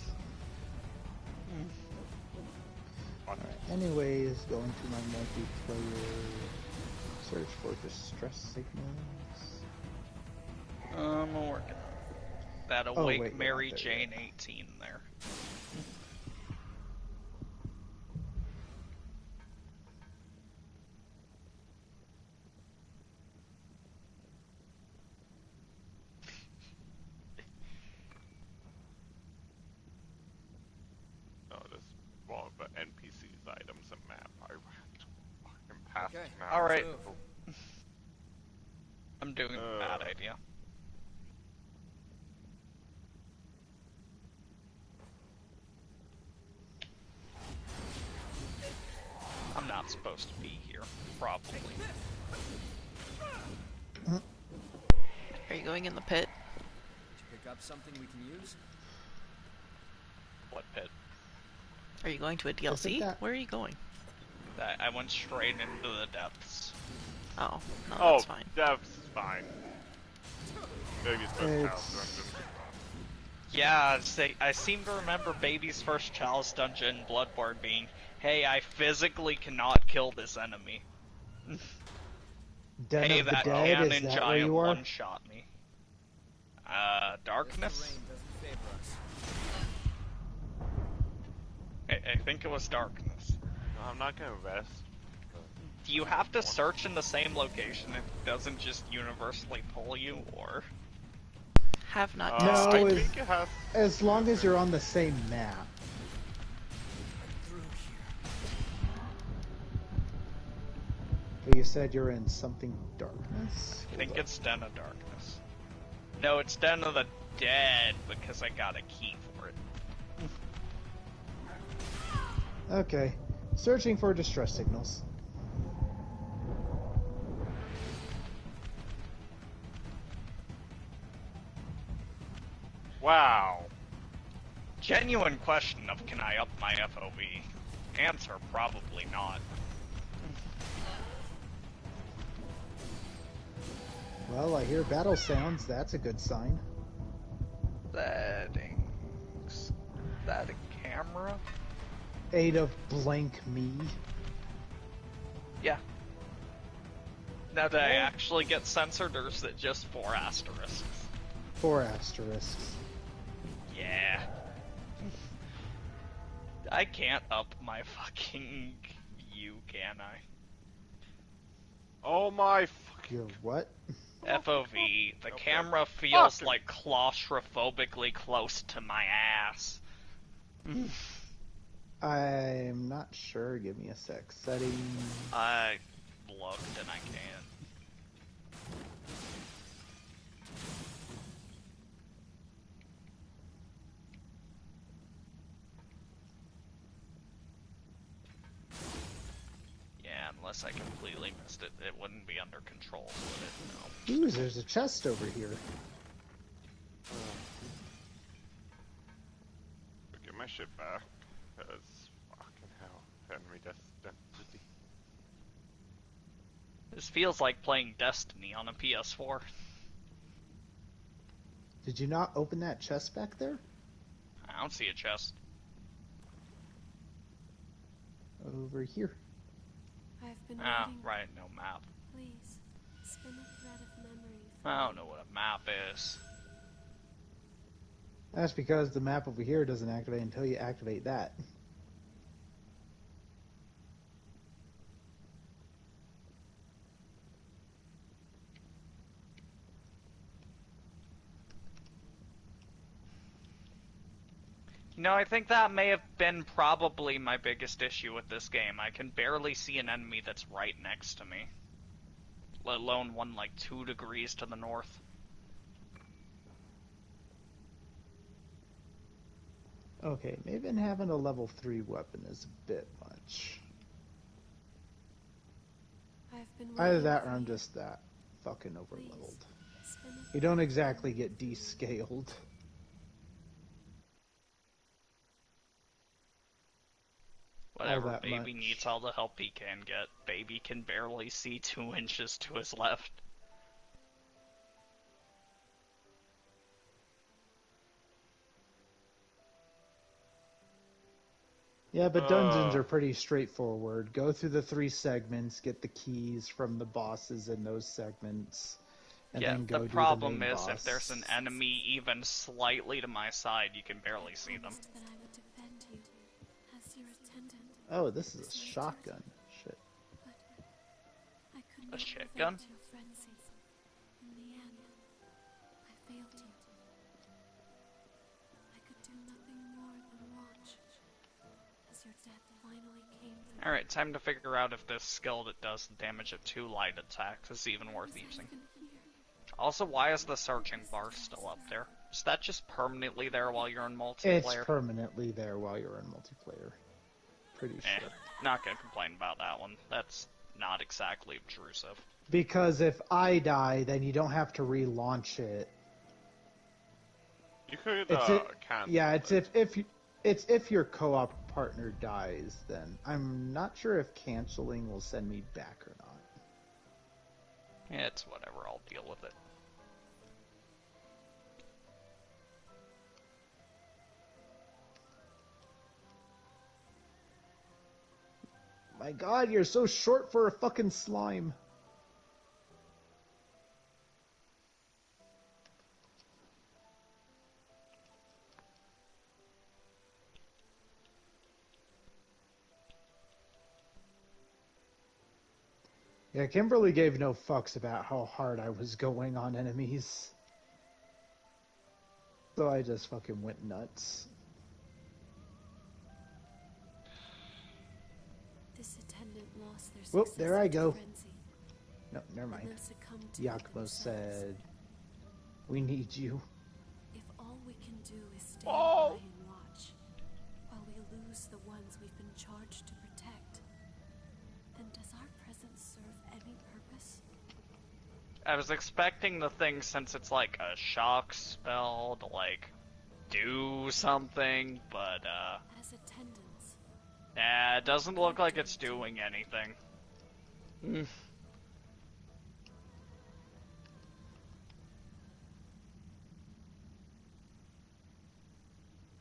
What?
anyways, going to my multiplayer, search for distress signals.
I'm working on that.
Oh,
Awake
wait, yeah,
Mary
there you
Jane
go.
18 there.
No, this is one of the NPC's items and map. I fucking passed
Okay.
now.
Alright.
Move.
I'm doing a bad idea. I'm not surprised. supposed to be here, probably.
Are you going in the pit?
Did you pick up something we can use?
What pit?
Are you going to a
Isn't
DLC?
that-
Where are you going?
I went straight into the depths.
Oh, no,
Oh,
that's fine.
that's fine. Baby's first
It's-
house dungeon.
Yeah, I seem to remember Baby's first Chalice dungeon in Bloodborne being, hey, I physically cannot kill this enemy.
Den
Hey,
of the
that
Dead, is
cannon
that where
giant
you are?
one-shot me.
Guess the
Darkness?
rain doesn't favor us.
I think it was Darkness.
No, I'm not gonna rest.
Do you have to search in the same location? It doesn't just universally pull you, or?
Have not
No,
tested.
I
it's-
think it has.
As long as you're on the same map.
Through here.
But you said you're in something darkness?
I think it's Den of Darkness. No, it's Den of the Dead, because I got a key for it.
Okay. Searching for distress signals.
Wow.
Genuine question of can I up my FOV? Answer, probably not.
Well, I hear battle sounds. That's a good sign.
Settings. That a camera?
Ada blank me.
Yeah. Now did I actually get censored, or is it just 4 asterisks?
4 asterisks.
Yeah. I can't up my fucking view, can I?
Oh my fucking.
Your what?
FOV. The
Okay.
camera feels
Fucking-
like claustrophobically close to my ass.
I'm not sure. Give me a sec. Settings.
I looked and I can't. Yeah, unless I completely missed it, it wouldn't be under control, would it? No.
Ooh, there's a chest over here.
Get my shit back. Cause fucking hell. Enemy density.
This feels like playing Destiny on a PS4.
Did you not open that chest back there?
I don't see a chest.
Over here.
I've been
Ah,
waiting.
right, no map.
Please, spin a thread of memory.
I don't know what a map is.
That's because the map over here doesn't activate until you activate that.
You know, I think that may have been probably my biggest issue with this game. I can barely see an enemy that's right next to me. Let alone one like 2 degrees to the north.
Okay, maybe having a level 3 weapon is a bit much.
I've been
Either
waiting
that
for
or I'm
you.
just that fucking overleveled.
Spin a
You don't exactly get descaled.
Whatever,
that
Baby
much.
needs all the help he can get. Baby can barely see 2 inches to his left.
Yeah, but dungeons are pretty straightforward. Go through the 3 segments, get the keys from the bosses in those segments, and
Yeah,
then go
the
do
problem
the main
is
boss.
if there's an enemy even slightly to my side, you can barely see them.
promised that I would defend you as your attendant,
Oh, this is a shotgun. Shit.
but I could
A
not
shit
prevent
gun?
your frenzy. In the end, I failed you. I could do nothing more than watch as your death finally came through.
Alright, time to figure out if this skill that does the damage of 2 light attacks is even worth using. Also, why is the searching bar still up there? Is that just permanently there while you're in
It's
multiplayer?
permanently there while you're in multiplayer. pretty sure.
Not gonna complain about that one. That's not exactly obtrusive.
Because if I die, then you don't have to relaunch it.
You could cancel
yeah, it's
it.
if your co-op partner dies, then I'm not sure if canceling will send me back or not.
It's whatever, I'll deal with it.
My god, you're so short for a fucking slime. Yeah, Kimberly gave no fucks about how hard I was going on enemies. So I just fucking went nuts.
This attendant lost their
Whoop,
successor
there I go.
to frenzy,
No, never mind.
and then succumbed to it
Yakmo
themselves.
said, "We need you."
If all we can do is stay
Oh.
by and watch, while we lose the ones we've been charged to protect, then does our presence serve any purpose?
I was expecting the thing, since it's like a shock spell, to like do something, but
As attendants,
nah, it doesn't look like it's doing anything.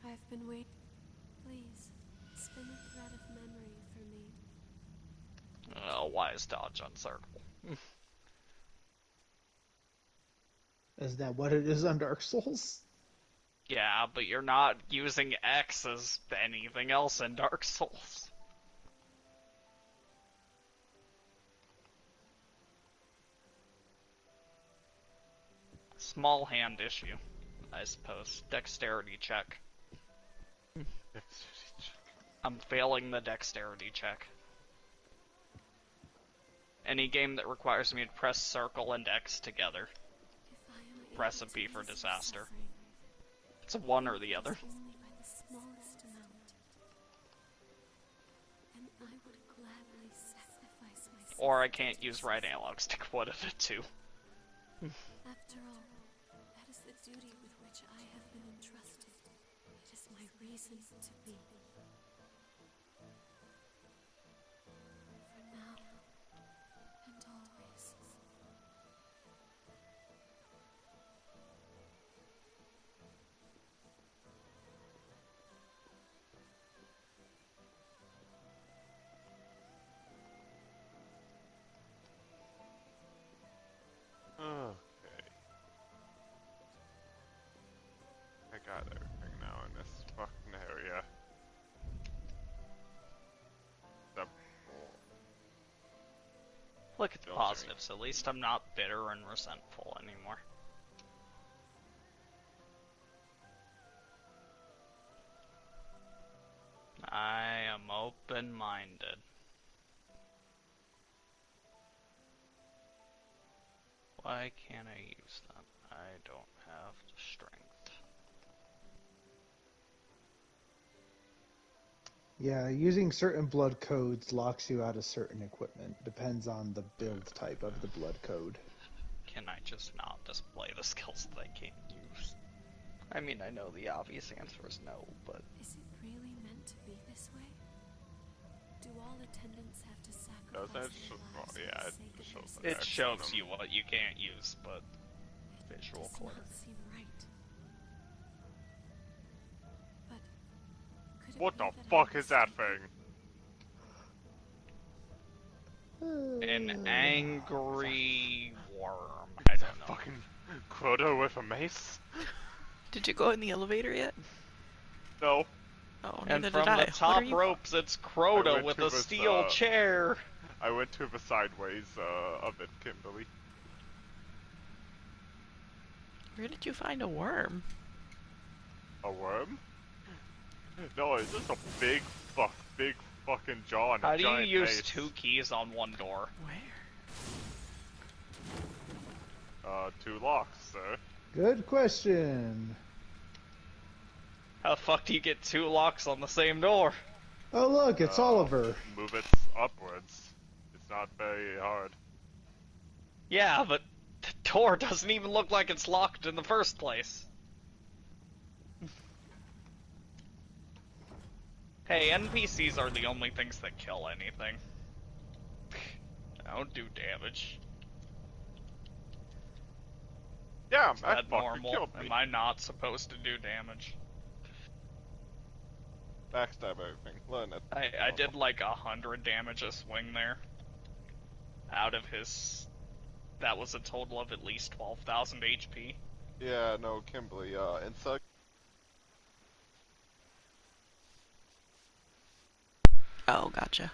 I've been waiting. Please, spin a thread of memory for me.
Wise dodge on circle.
Is that what it is on Dark Souls?
Yeah, but you're not using X as anything else in Dark Souls. Small hand issue, I suppose. Dexterity check. I'm failing the dexterity check. Any game that requires me to press circle and X together.
If I am
Recipe
able to
for
ease your
disaster.
suffering,
It's a one or the other.
it's only by the smallest amount. And I would gladly sacrifice myself.
Or I can't use right analog stick. What of the two?
After all, that is the duty with which I have been entrusted. It is my reason to be. For now and always.
Okay. I got everything now in this fucking area. Except
Look at the
Filtering.
positives. At least I'm not bitter and resentful anymore. I am open-minded. Why can't I use them? I don't have the strength.
Yeah, using certain blood codes locks you out of certain equipment. Depends on the build type of the blood code.
Can I just not display the skills that I can't use? I mean, I know the obvious answer is no, but...
Is it really meant to be this way? Do all attendants have to
does
sacrifice
that
their
show?
lives
Yeah,
for
it
the sake of
shows
their
the
It
X
shows
on them.
you what you can't use, but...
It
Visual
does
clutter.
not seem right. But could it
What
be
the
that
fuck
I'm
is that
mistaken?
thing?
An angry worm. I don't know.
Fucking Crota with a mace?
Did you go in the elevator yet?
No.
Oh,
And
neither
from
did I.
the top
What are you...
ropes, it's
I
Crota
went
with
to
a
this,
steel chair.
I went to the sideways of it, Kimberly.
Where did you find a worm?
A worm? No, it's just a big fucking jaw and
How
a
do you
giant
use
mace.
2 keys on one door?
Where?
2 locks, sir.
Good question.
How the fuck do you get 2 locks on the same door?
Oh look, it's Oliver.
Move it upwards. It's not very hard.
Yeah, but the door doesn't even look like it's locked in the first place. Hey, NPCs are the only things that kill anything. They don't do damage.
Yeah,
Is
that
that
fucker
normal?
killed me.
Am I not supposed to do damage?
Backstab everything. Learn it.
I did like 100 damage a swing there. Out of his... That was a total of at least 12,000 HP.
Yeah, no, Kimberly, insect.
Oh, gotcha.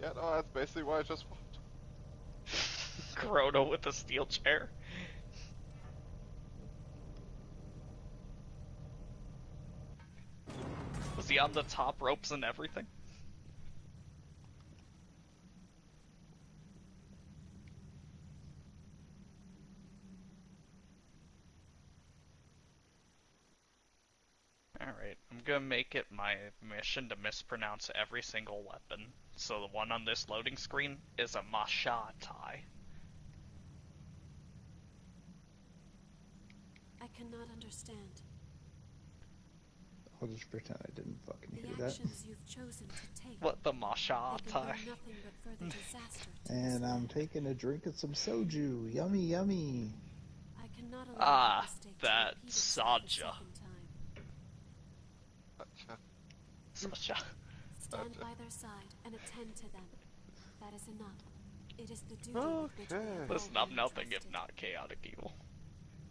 Yeah, no, that's basically why I just fought.
Corona with a steel chair. Was he on the top ropes and everything? Alright, I'm gonna make it my mission to mispronounce every single weapon. So the one on this loading screen is a machatai.
I cannot understand.
I'll just pretend I didn't fucking
The
hear that.
actions you've chosen to take.
What the
They can
machatai?
bring nothing but further disaster to
And
this
I'm
land.
taking a drink of some soju. Yummy, yummy.
I cannot allow
Ah,
that mistake to
that
repeat itself a
Saja.
second time.
Gotcha.
Such a...
Stand by their side and attend to them. That is enough. It is the duty with which we
Okay.
have
That's
all
not
been
nothing if
entrusted.
not chaotic evil.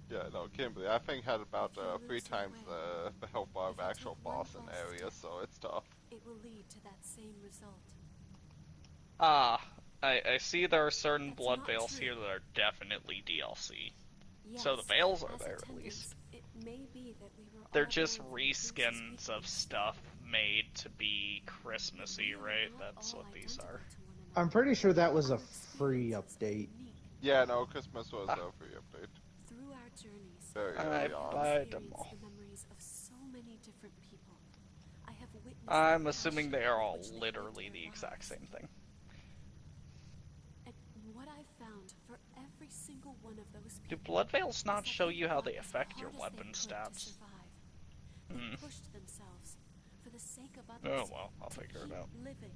Yeah, no, Kimberly, I think had about
If you
3
lose your
times
way,
the health bar of
if you
actual
take one
boss in
false
area,
step,
so it's tough.
it will lead to that same result.
Ah, I see there are certain
That's
blood
not
veils
true.
here that are definitely DLC.
Yes,
So the veils are
as
there at
attendants,
least.
it may be that we were
They're
all
just
born from princess
reskins of
weakness.
stuff made to be Christmassy,
We are
right?
not
That's
all
what these
identical
are.
to one another.
I'm pretty sure that was a
Our
free
experiences are
update.
unique.
Yeah, no, Christmas was
Ah.
a free update.
Through our journeys,
Very
I
early
I
on.
buy
have
them
experienced
all.
the memories of so many different people. I have witnessed
I'm
the
assuming
passion
they are
with
all
which they
literally
lived
the
their
exact
lives.
same thing.
And what I found for every single one of those
Do
people
blood veils
is
not
that
show
they
you how
fought
they
as
affect your
hard as
weapon
they could to
stats?
survive.
Hmm.
They pushed themselves for the sake of
Oh
others
well, I'll
to
figure it
keep
out.
living.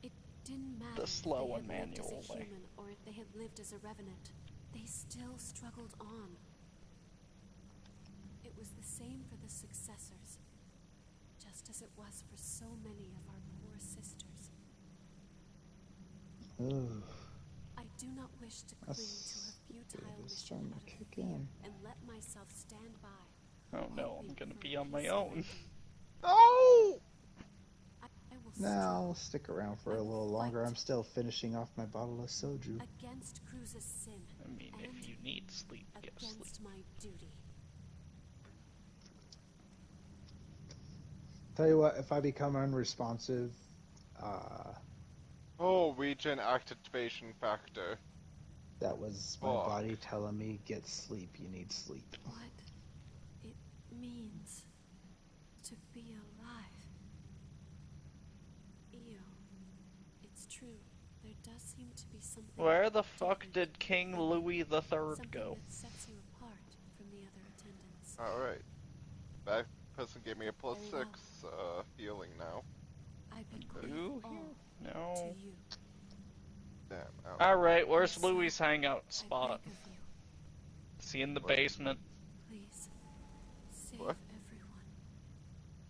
It didn't matter
The
if
slow
they
and
had lived as
manual
a
way.
human or if they had lived as a revenant. They still struggled on. It was the same for the successors, just as it was for so many of our poor sisters.
Ugh,
I do not wish to cling to a
that's
futile
good. It's
mission
starting
out
to
of
kick
fear
in.
and let myself stand by.
Oh no, I'm
hoping
gonna
for
be
a
on my
peaceful
own.
ending.
No!
I will
Now I'll
strive
stick around for
I
a
will
little longer.
fight.
I'm still finishing off my bottle of soju.
against Cruz's sin
I mean,
and
if you need sleep, get sleep.
against my duty.
Tell you what, if I become unresponsive,
Oh, regen activation factor.
that was my
Fuck.
body telling me, get sleep, you need sleep.
What it means to be alive. Ew. It's true. There does seem to be something
Where the fuck
different
did King
about
Louis
you.
III
Something
go?
that sets you apart from the other attendants.
Alright. That person gave me a +6
Very
healing now.
I bequeath
Who
all
here?
to
No.
you.
Damn, ouch.
Alright, where's
Myself,
Louis' hangout
I
spot?
beg of you,
Is he in the
What?
basement?
please save
What?
everyone.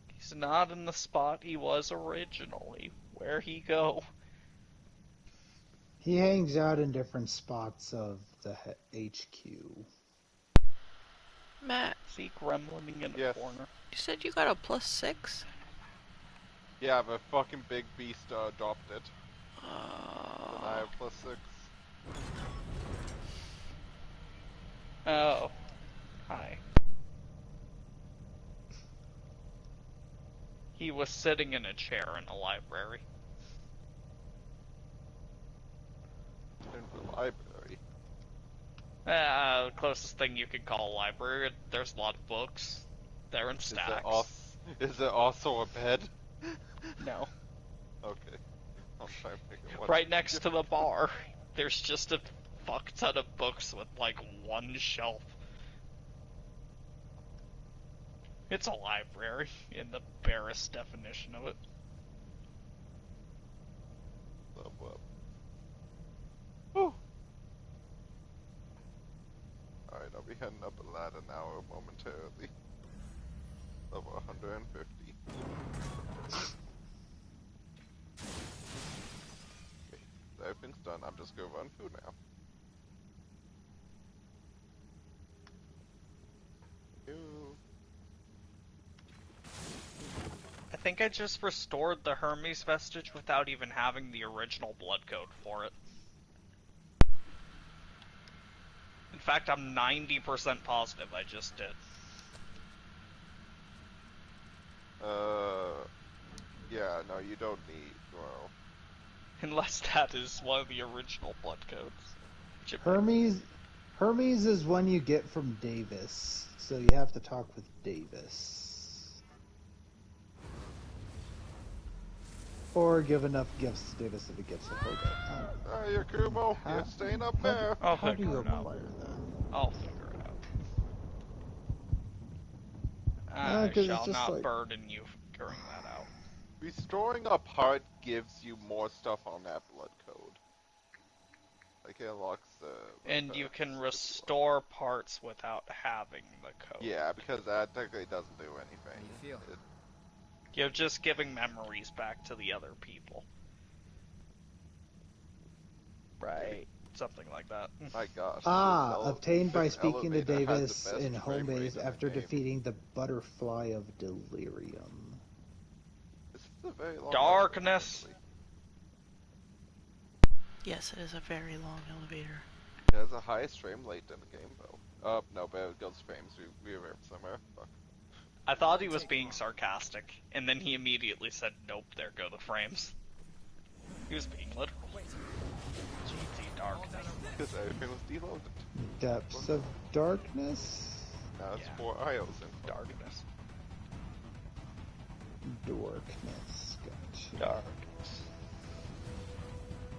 He's not in the spot he was originally. Where'd he go?
He hangs out in different spots of the HQ.
Matt,
Is he gremlining in a
Yes.
corner?
you said you got a +6?
Yeah, the fucking big beast dropped it. Then I have +6.
Oh. Hi. He was sitting in a chair in a library.
library.
Closest thing you could call a library. There's a lot of books. They're in stacks.
Is there also a bed?
No.
Okay. I'll try and figure what.
Right next to the bar, there's just a fuck ton of books with like one shelf. It's a library in the barest definition of it.
Whew. Alright, I'll be heading up a ladder now momentarily. Level 150. Okay, so everything's done. I'm just gonna run food now. Ew.
I think I just restored the Hermes vestige without even having the original blood code for it. In fact, I'm 90% positive I just did.
Yeah, no, you don't need, well...
Unless that is one of the original blood codes.
Hermes is one you get from Davis, so you have to talk with Davis. Or give enough gifts to Davis if he gets a hold of it.
Yakumo, you're staying up there.
How do you acquire that?
I'll figure it out. I shall not burden you figuring that out.
Restoring a part gives you more stuff on that blood code. Like it unlocks the...
And you can restore parts without having the code.
Yeah, because that technically doesn't do anything.
How do you feel?
You're just giving memories back to the other people. Right. Something like that.
My gosh.
Obtained by speaking to
elevator has
Davis
the best
in home
frame rate
base
in the
after
game.
defeating the Butterfly of Delirium.
This is a very long
Darkness!
elevator,
Yes, it is a very long elevator.
it has the highest frame rate in the game, though. No, but it goes frames. We were somewhere. Fuck.
I thought he was being sarcastic, and then he immediately said, nope, there go the frames. He was being literal. GT darkness.
Because everything was deloaded.
Depths of Darkness?
Now it's
Yeah.
4 IOs in
Darkness.
Darkness. Gotcha.
Darkness.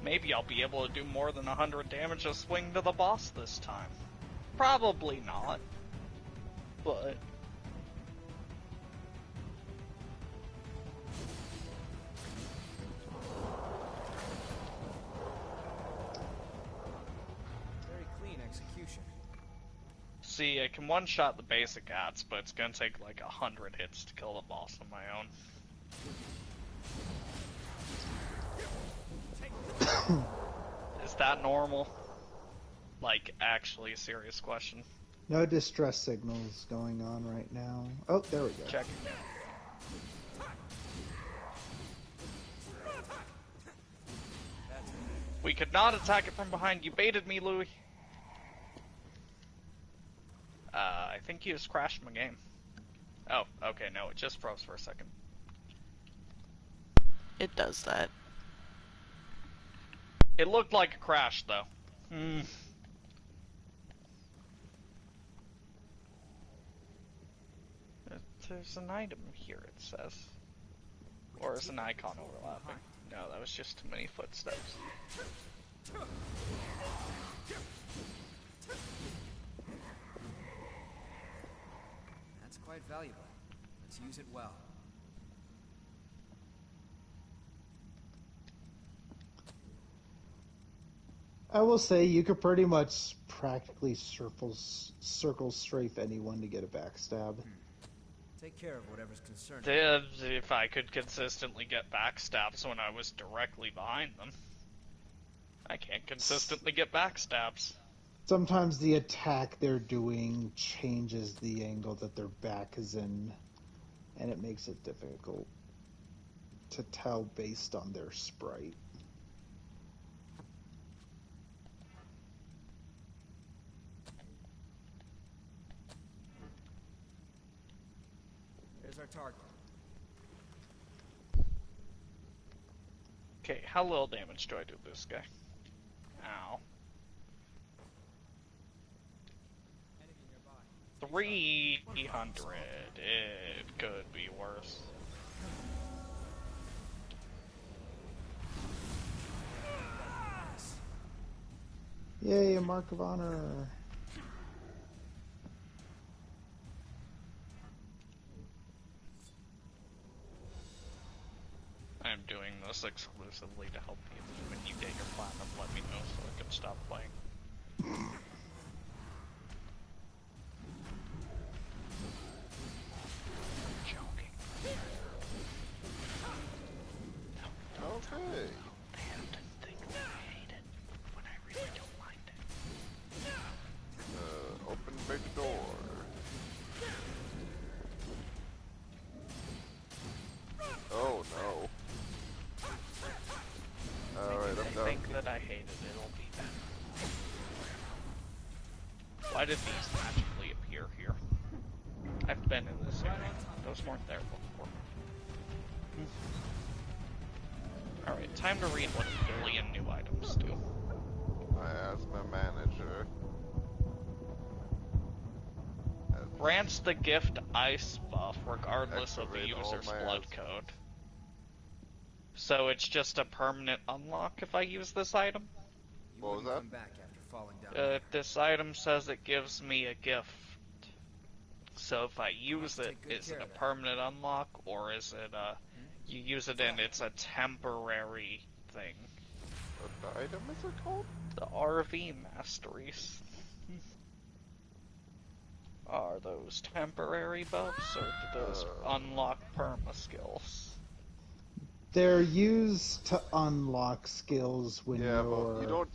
Maybe I'll be able to do more than 100 damage a swing to the boss this time. Probably not. But...
Very clean execution.
See, I can one-shot the basic ads, but it's gonna take like 100 hits to kill the boss on my own. Is that normal? Like, actually a serious question.
No distress signals going on right now. Oh, there we go.
Checking. We could not attack it from behind. You baited me, Louis. I think you just crashed my game. Oh, okay, no, it just froze for a second.
It does that.
It looked like a crash, though. There's an item here, it says. Or is an icon overlapping? No, that was just too many footsteps.
That's quite valuable. Let's use it well.
I will say you could pretty much practically circle strafe anyone to get a backstab.
Take care of whatever's concerned.
If I could consistently get backstabs when I was directly behind them. I can't consistently get backstabs.
Sometimes the attack they're doing changes the angle that their back is in, and it makes it difficult to tell based on their sprite.
There's our target.
Okay, how little damage do I do this guy? Ow. 300. It could be worse.
Yay, a mark of honor.
I'm doing this exclusively to help you. When you get your platinum, let me know so I can stop playing. Joking.
Okay.
Damn, didn't think that I hate it, when I really don't mind it.
Open big door. Oh no. Alright, I'm
I
done.
think that I hate it, it'll be better. Why did these magically appear here? I've been in this area. Those weren't there before. Alright, time to read what a billion new items do.
I asked my manager.
Grants the gift ice buff regardless of the
Activate all
user's
my
blood
ass.
code. So it's just a permanent unlock if I use this item?
You
What was
wouldn't
that?
come back after falling down.
This item says it gives me a gift. So if I use
must
it,
take good
is it
care
a
of that.
permanent unlock, or is it you use it and it's a temporary thing?
What item is it called?
The RV masteries. Are those temporary buffs, or do those unlock perma skills?
They're used to unlock skills when
Yeah,
you're
but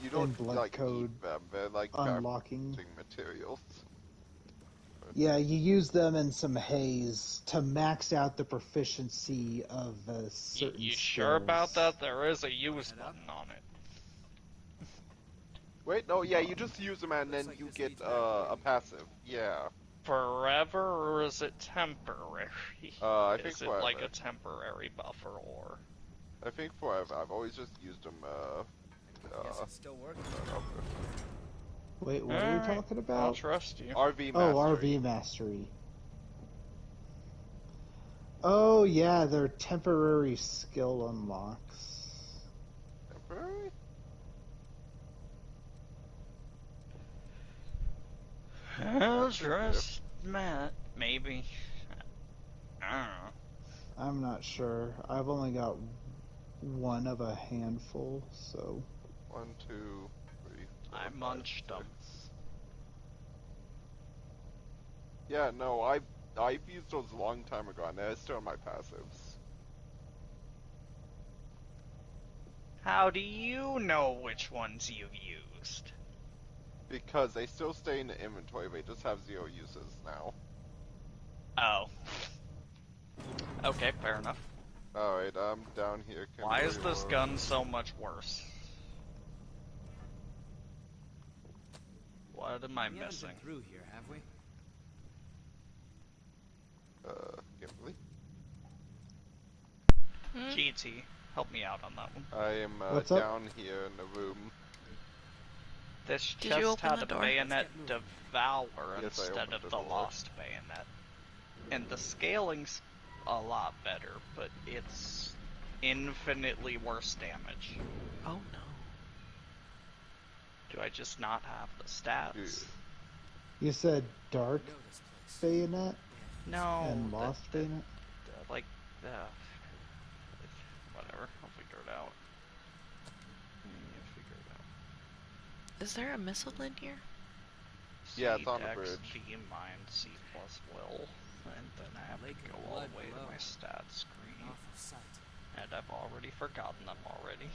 you don't
blood
like
code
need them. They're like
unlocking.
crafting materials.
Yeah, you use them in some haze to max out the proficiency of certain
You
skills.
sure about that? There is a use button on it.
Wait, no, yeah, you just use them and then
like
you
this
get
needs
a
activating.
passive. Yeah.
Forever, or is it temporary?
I think
Is it like
forever.
a temporary buffer, or...
I think forever. I've always just used them.
Guess it's still working.
Wait, what are we
Alright,
talking
I'll
about?
trust you.
RV
Oh,
mastery.
RV mastery. Oh yeah, they're temporary skill unlocks.
Temporary?
I'll
That's a
trust Matt, maybe. I don't know.
I'm not sure. I've only got one of a handful, so
1, 2, 3, 4,
I
5,
munched
6.
them.
Yeah, no, I've used those a long time ago, and they're still in my passives.
How do you know which ones you used?
Because they still stay in the inventory, they just have 0 uses now.
Oh. Okay, fair enough.
Alright, I'm down here.
Why is this gun so much worse? What am I
We haven't
missing?
been through here, have we?
Kimberly?
GT, help me out on that one.
I am
What's up?
down here in the room.
This
Did you
chest
open
had
the
a
door?
bayonet devour
Yes, I
instead
opened
of
the
the
door.
lost bayonet. And the scaling's a lot better, but it's infinitely worse damage.
Oh no.
Do I just not have the stats?
you said dark
I know this place.
bayonet
No,
and lost bayonet.
Whatever, I'll figure it out. Figure it out.
Is there a missile in here?
Yeah, it's on the
C-Dex,
bridge.
V-Mind, C plus will, and then I have
Lake
to
of
go all
blood
the way to
below.
my stats screen.
Off of sight.
And I've already forgotten them already.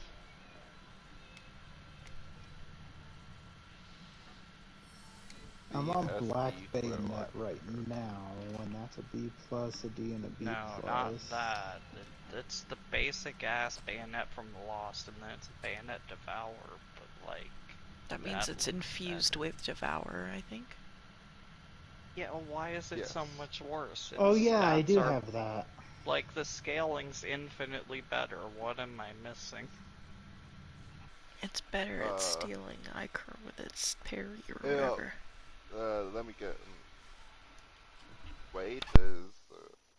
I'm on
BSB
black
throw,
bayonet
I
right
prefer.
now, and that's a B plus, a D, and a B
No,
plus.
not that. It's the basic ass bayonet from the Lost, and then it's a bayonet devour, but like...
That means it's infused with Devour, I think.
Yeah, well, why is it
Yes.
so much worse?
Oh
Its
yeah, I
stats
do
are,
have that.
like, the scaling's infinitely better. What am I missing?
It's better at stealing Icar with its parry or
Yeah.
whatever.
Let me get weight is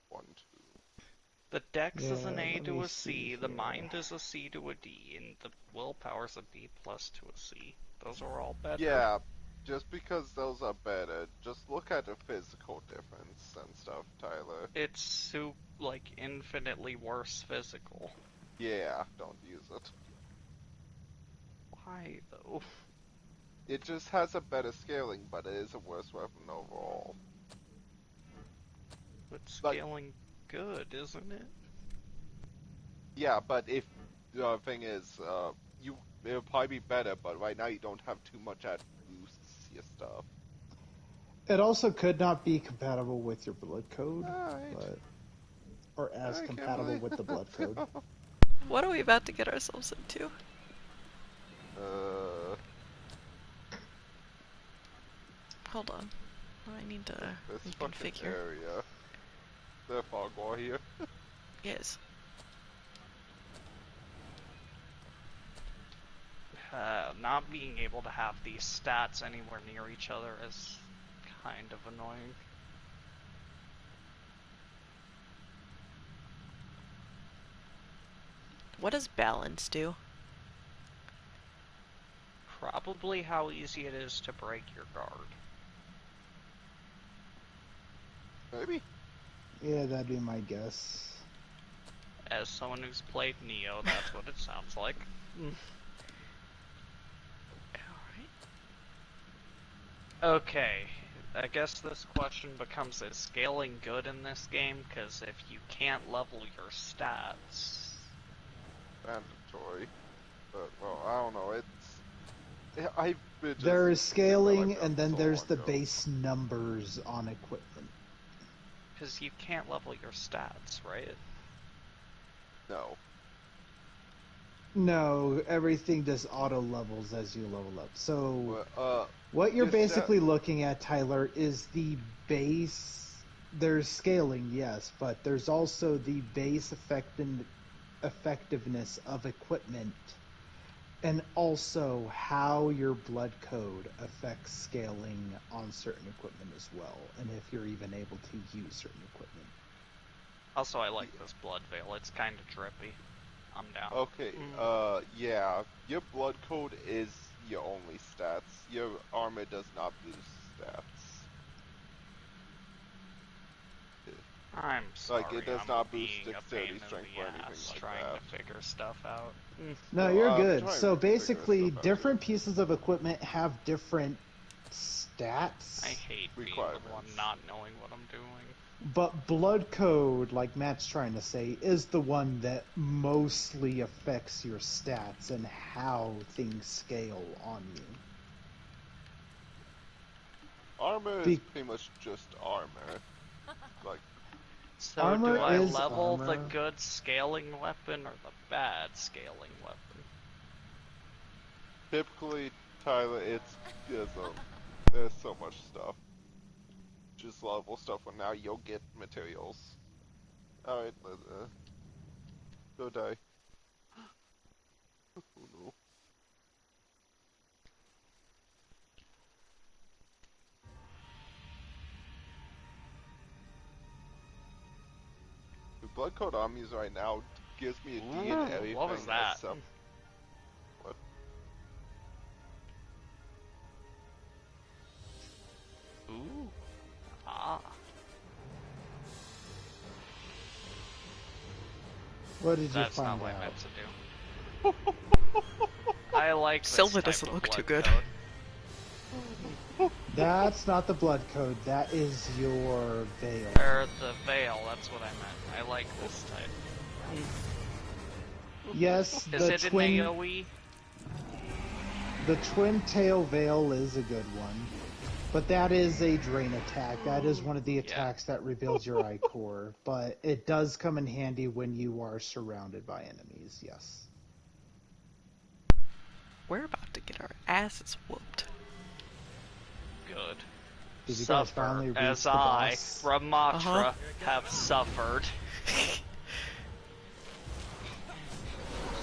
1, 2.
The dex is an
Yeah,
A
let
to
me
a
see
C, the
here.
mind is a C to a D, and the willpower's a B plus to a C. Those are all better.
Yeah, just because those are better, just look at the physical difference and stuff, Tyler.
It's like infinitely worse physical.
Yeah, don't use it.
Why though?
It just has a better scaling, but it is a worse weapon overall.
It's
Like,
scaling good, isn't it?
yeah, but if the thing is, it'll probably be better, but right now you don't have too much that boosts your stuff.
It also could not be compatible with your blood code,
Alright.
but or as
Alright,
compatible
Kimberly.
with the blood code.
What are we about to get ourselves into? Hold on. I need to
This fucking
reconfigure.
area. The fog wall here.
Yes.
Not being able to have these stats anywhere near each other is kind of annoying.
What does balance do?
Probably how easy it is to break your guard.
Maybe.
Yeah, that'd be my guess.
As someone who's played Neo, that's what it sounds like.
Alright.
Okay, I guess this question becomes, is scaling good in this game? Because if you can't level your stats...
Mandatory. But, well, I don't know, I've been just
There is scaling,
like
and then
so
there's
long
the
ago.
base numbers on equipment.
Because you can't level your stats, right?
No.
No, everything just auto levels as you level up. So
But,
what you're
your
basically looking at, Tyler, is the base. There's scaling, yes, but there's also the base effectiveness of equipment, and also how your blood code affects scaling on certain equipment as well, and if you're even able to use certain equipment.
Also, I like this blood veil. It's kind of drippy. I'm down.
Okay, yeah, your blood code is your only stats. Your armor does not boost stats.
I'm sorry.
Like, it does
I'm
not boost
being a
dexterity,
pain in
strength,
the
or anything
ass
like
trying
that.
to figure stuff out.
No,
Well,
you're
I'm
good.
trying
So
to figure
basically,
stuff out,
different
too.
pieces of equipment have different stats.
I hate being the one
Requirements.
not knowing what I'm doing.
But blood code, like Matt's trying to say, is the one that mostly affects your stats and how things scale on you.
Armor is pretty much just armor. Like,
So
Armor
do I
is
level the
armor.
good scaling weapon or the bad scaling weapon?
typically, Tyler, there's so much stuff. Just level stuff, and now you'll get materials. Alright, go die. Oh no. The blood code I'm using right now gives me a D in
Ooh,
everything
what was that?
except... What?
Ooh. Ah.
What did you
That's
find
not what I
out?
meant to do. I like this
Silva
type
doesn't
of
look too
blood
good.
code.
That's not the blood code. That is your veil.
Or the veil, that's what I meant. I like this type.
Yes,
Is
the
it
twin,
an AoE?
the twin tail veil is a good one, but that is a drain attack. That is one of the attacks that rebuilds your eye core, but it does come in handy when you are surrounded by enemies. Yes.
We're about to get our asses whooped.
Good.
Did you guys
Suffer
finally reach
as
the
I,
boss?
Ramatra, have suffered.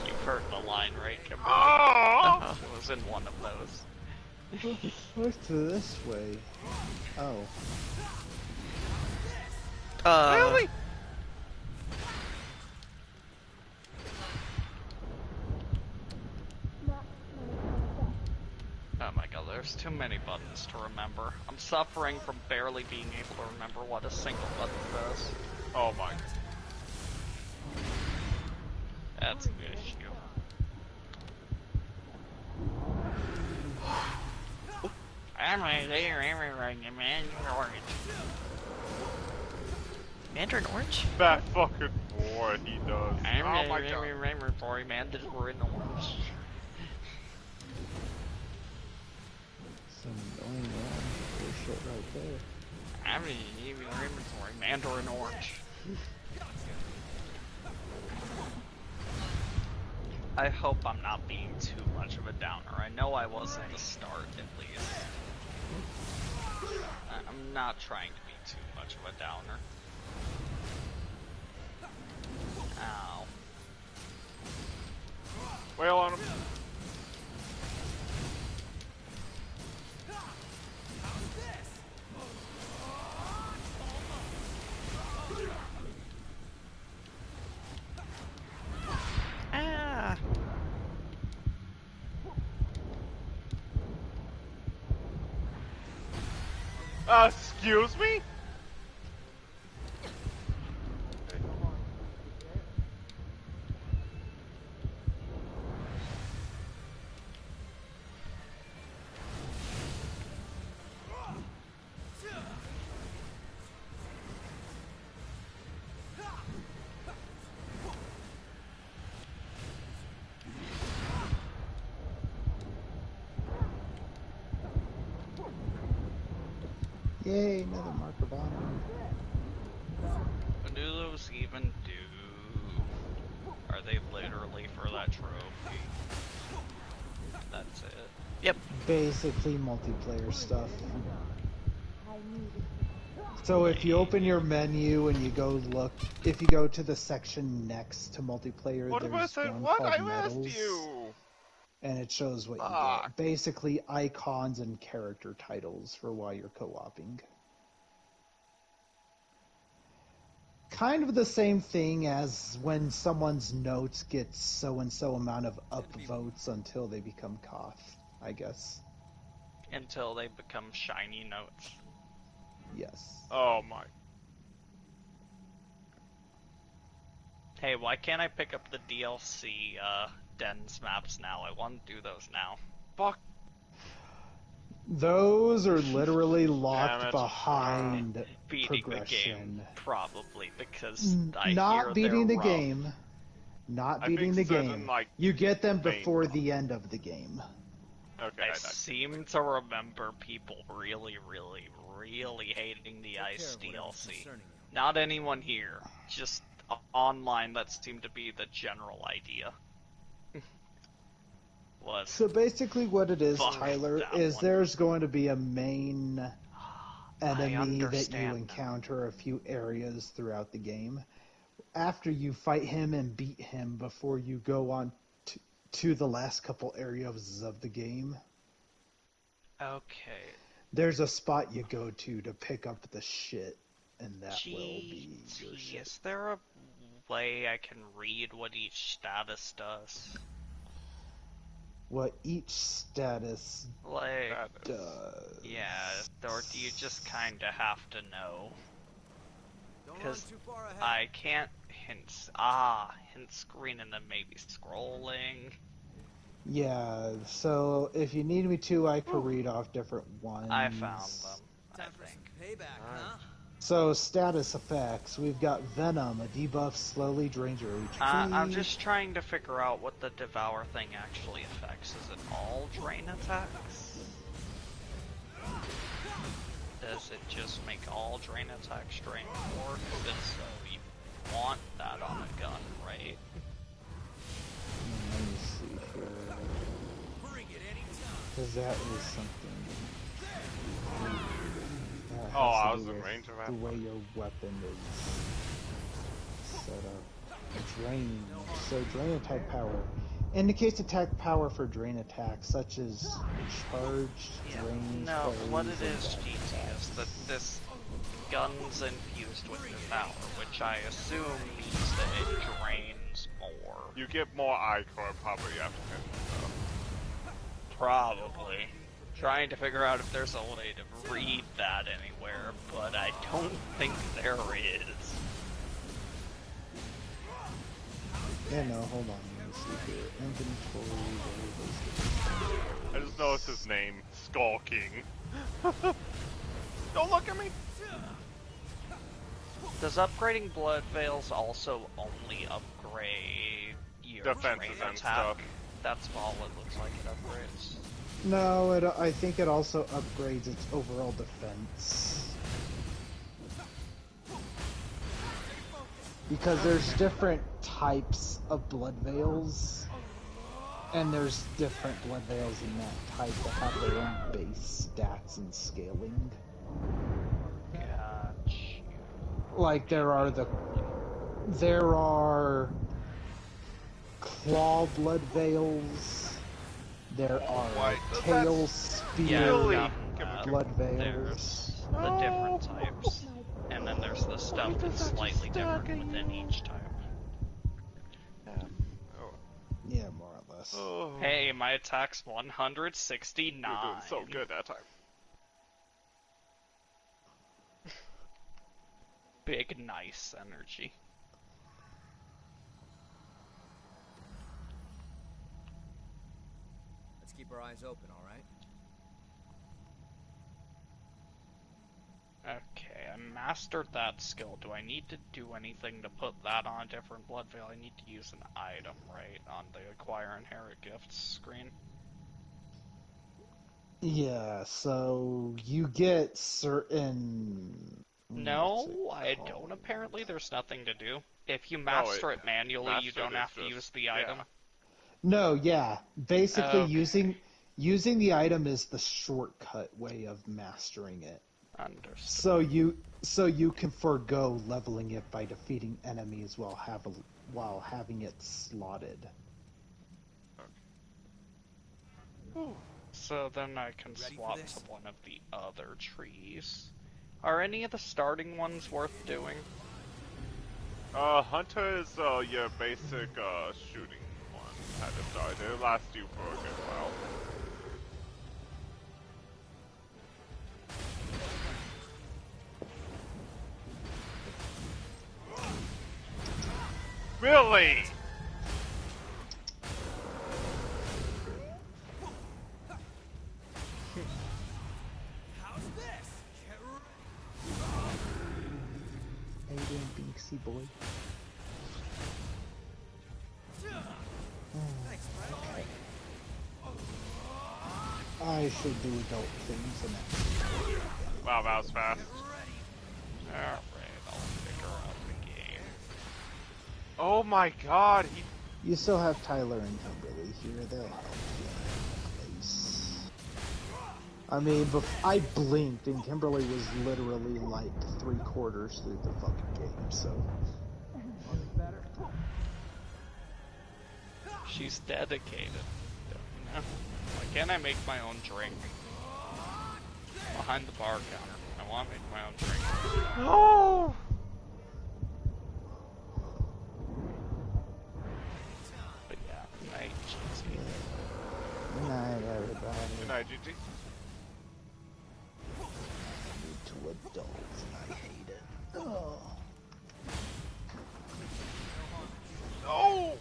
You've heard the line, right, Kimberly? It was in one of those.
Look to this way. Oh.
Really?
Oh my god, there's too many buttons to remember. I'm suffering from barely being able to remember what a single button does.
Oh my.
That's an issue. I'm right there, everything, man, orange.
Mandarin orange?
That fucking boy, he does.
I'm
Oh my god.
sorry, man, this we're in orange.
Some annoying shit right there.
I'm in your inventory, Mandarin orange. I hope I'm not being too much of a downer. I know I was at the start, at least. I'm not trying to be too much of a downer. Ow.
Wail on him.
Ah!
Excuse me?
Yay, another mark of honor.
What do those even do? Are they literally for that trophy? That's it.
Yep.
Basically multiplayer stuff. So if you open your menu and you go look, if you go to the section next to multiplayer,
What
there's
was it?
one
What?
called
I asked
medals,
you!
and it shows what you
Fuck.
get. Basically icons and character titles for while you're co-oping. Kind of the same thing as when someone's notes get so-and-so amount of upvotes until they become Koth, I guess.
Until they become shiny notes.
Yes.
Oh my.
Hey, why can't I pick up the DLC, Dens maps now? I want to do those now.
Fuck.
Those are literally
Damn
locked
it.
behind
Beating
progression.
the game, probably, because I
Not
hear
beating
they're
the
rough.
game. Not
I
beating the
think certain,
game.
like,
You get them
main
before
ones.
the end of the game.
Okay,
I seem to remember people really, really, really hating the Ice DLC. Not anyone here, just online that seemed to be the general idea. Was
So basically what it is,
Fuck
Tyler,
that
is
one.
there's going to be a main enemy that you
understand
encounter a few areas throughout the game. After you fight him and beat him before you go on to the last couple areas of the game,
okay.
there's a spot you go to pick up the shit, and that will be your
GT,
shit.
is there a way I can read what each status does?
What each status
Like,
does.
yeah, or do you just kinda have to know?
Don't run
Because
too far ahead.
I can't hint screen and then maybe scrolling.
Yeah, so if you need me to, I could read off different ones.
I found them, I
Time for
think.
some payback, huh?
So, status effects. We've got Venom, a debuff slowly drains your HP.
I'm just trying to figure out what the Devour thing actually affects. Is it all drain attacks? Does it just make all drain attacks drain more? If so, you want that on a gun, right?
Let me see here.
Bring it anytime.
Because that is something. That
Oh,
has to
I was
do
in
with
range of that.
the way your weapon is set up. Drain. So, drain attack power. Indicates attack power for drain attacks, such as charged, drain,
No, what it
flurries, and
is,
dash
GT, is
attacks.
that this guns infused with the power, which I assume means that it drains more.
You get more ichor probably after hitting stuff.
Probably. Trying to figure out if there's a way to read that anywhere, but I don't think there is.
Yeah, no, hold on. Let me see here. Inventory, variables.
I just noticed his name, Skull King. Don't look at me!
Does upgrading blood veils also only upgrade your
Defenses
range
and
attack?
stuff.
That's all it looks like it upgrades.
No, I think it also upgrades its overall defense. Because there's different types of blood veils, and there's different blood veils in that type that have their own base stats and scaling.
Gotcha.
Like there are claw blood veils, there are tail spear
Yeah,
blood veils.
there's the different types. And then there's the stuff that's slightly different within each type.
Yeah, more or less.
Oh.
Hey, my attack's 169.
You're doing so good that time.
Big, nice energy.
Let's keep our eyes open, all right?
Okay, I mastered that skill. Do I need to do anything to put that on a different blood veil? I need to use an item, right, on the acquire inherit gifts screen?
Yeah, so you get certain...
No, I don't apparently. There's nothing to do. If you master it manually, you don't have to use the item.
No, yeah. Basically,
Okay.
using the item is the shortcut way of mastering it.
Understood.
So you can forego leveling it by defeating enemies while having it slotted.
So then I can swap to one of the other trees. Are any of the starting ones worth doing?
Hunter is your basic shooting one at the start. It'll last you for a good while. Really?
How's this?
How you doing, Binksy boy?
Thanks, bud.
I should do adult things and that.
Wow, that was fast.
Alright, I'll figure out the game.
Oh my god,
You still have Tyler and Kimberly here. They'll help you. Place. I mean, I blinked and Kimberly was literally like 3/4 through the fucking game, so...
She's dedicated. You know? Why can't I make my own drink? Behind the bar counter. I want to make my own drink.
No!
But yeah, night, cheesy.
Good night, everybody.
Good night, GG.
Need to adults, and I hate it. Oh.
No!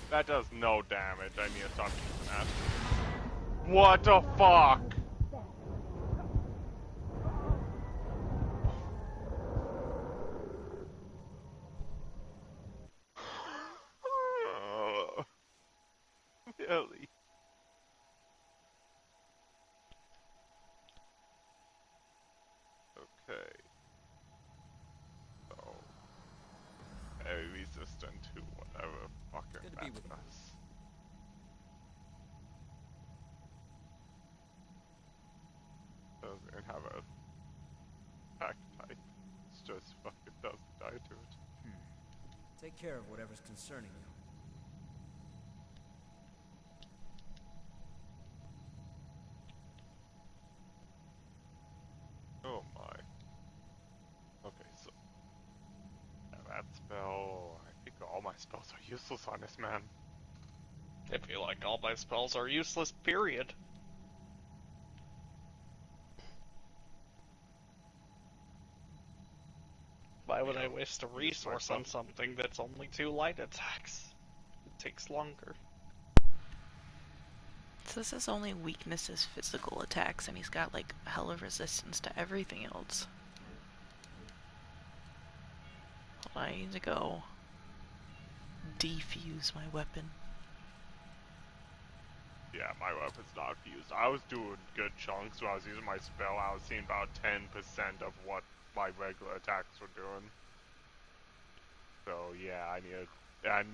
That does no damage. I need to stop using that. What the fuck? Really? Okay. So resistant to whatever fucking
Good to
that
be with you.
does. Doesn't have a attack type. It's just fucking doesn't die to it.
Take care of whatever's concerning you.
Oh my. Okay, so that spell. I think all my spells are useless on this man.
I feel like all my spells are useless, period. Why would I waste a resource on something that's only 2 light attacks? It takes longer.
So this is only weakness is physical attacks, and he's got like hell of resistance to everything else. Hold on, I need to go defuse my weapon.
Yeah, my weapon's not fused. I was doing good chunks when I was using my spell. I was seeing about 10% of what my regular attacks were doing. So yeah, I need to, and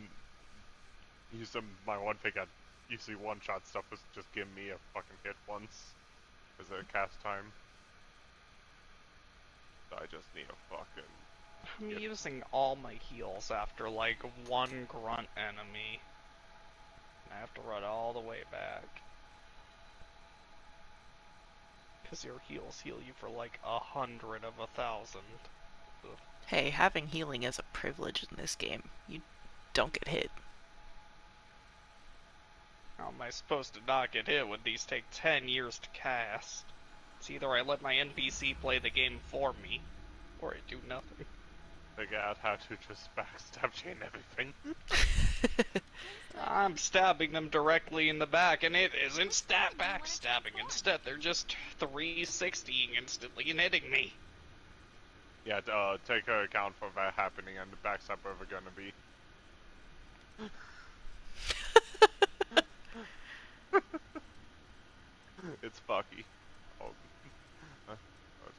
use some, my one thing I usually one-shot stuff was just give me a fucking hit once as a cast time. So I just need a fucking...
I'm using all my heals after like 1 grunt enemy. I have to run all the way back. Because your heals heal you for like 100 of 1,000. Ugh.
Hey, having healing is a privilege in this game. You don't get hit.
How am I supposed to not get hit when these take 10 years to cast? It's either I let my NPC play the game for me, or I do nothing.
Figure out how to just backstab chain everything.
I'm stabbing them directly in the back, and it isn't backstabbing. Instead, they're just 360ing instantly and hitting me.
Yeah, take account for that happening and the backstab where we're gonna be. It's fucky. I'll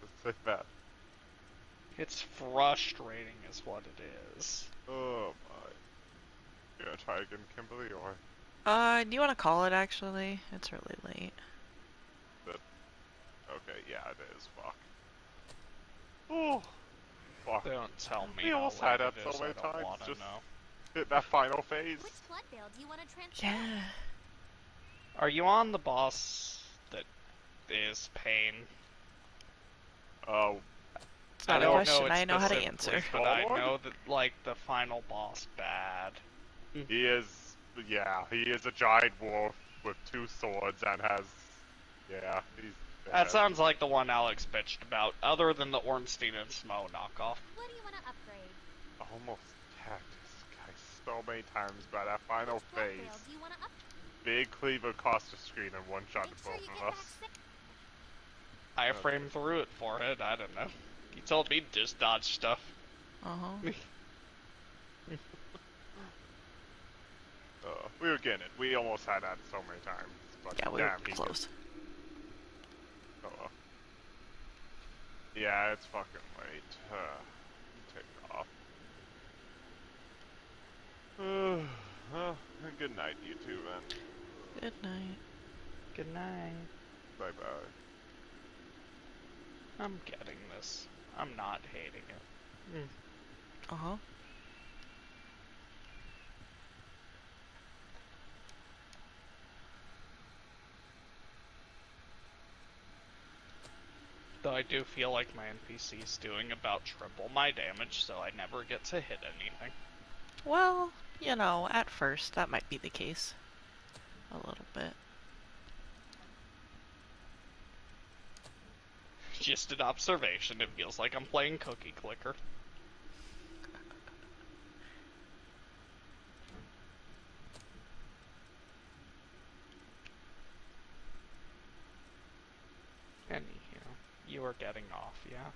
just say that.
It's frustrating is what it is.
Oh my. You gonna try again, Kimberly, or?
Do you want to call it actually? It's really late.
Okay, yeah, it is. Fuck. Oh. Fuck.
Don't tell me
We
how
almost
late
had that
it
so
is,
many
I don't
times.
want to
Just
know.
hit that final phase.
Which blood veil do you want to transfer?
Yeah.
Are you on the boss that is pain?
Oh.
It's not a question I know how to answer.
But I know that, like, the final boss bad.
He is, yeah, he is a giant wolf with 2 swords and has, yeah, he's...
That sounds like the one Alex bitched about, other than the Ornstein and Smo knockoff.
What do you want to upgrade?
Almost attacked this guy so many times by that final
Which blood
phase.
veil do you want to
Big cleaver cost a screen and one-shot
Make
to
sure
both
you
of
get
us.
back safe.
I framed through it for it, I don't know. He told me to just dodge stuff.
Uh-huh.
We were getting it. We almost had that so many times. But
Yeah, we
damn,
were close.
Yeah, it's fucking late. Take off. Well, good night, you two, then.
Good night.
Good night.
Bye-bye.
I'm getting this. I'm not hating it.
Uh-huh.
Though I do feel like my NPC's doing about triple my damage, so I never get to hit anything.
Well, you know, at first that might be the case. A little bit.
Just an observation, it feels like I'm playing Cookie Clicker. Anyhow, you are getting off, yeah?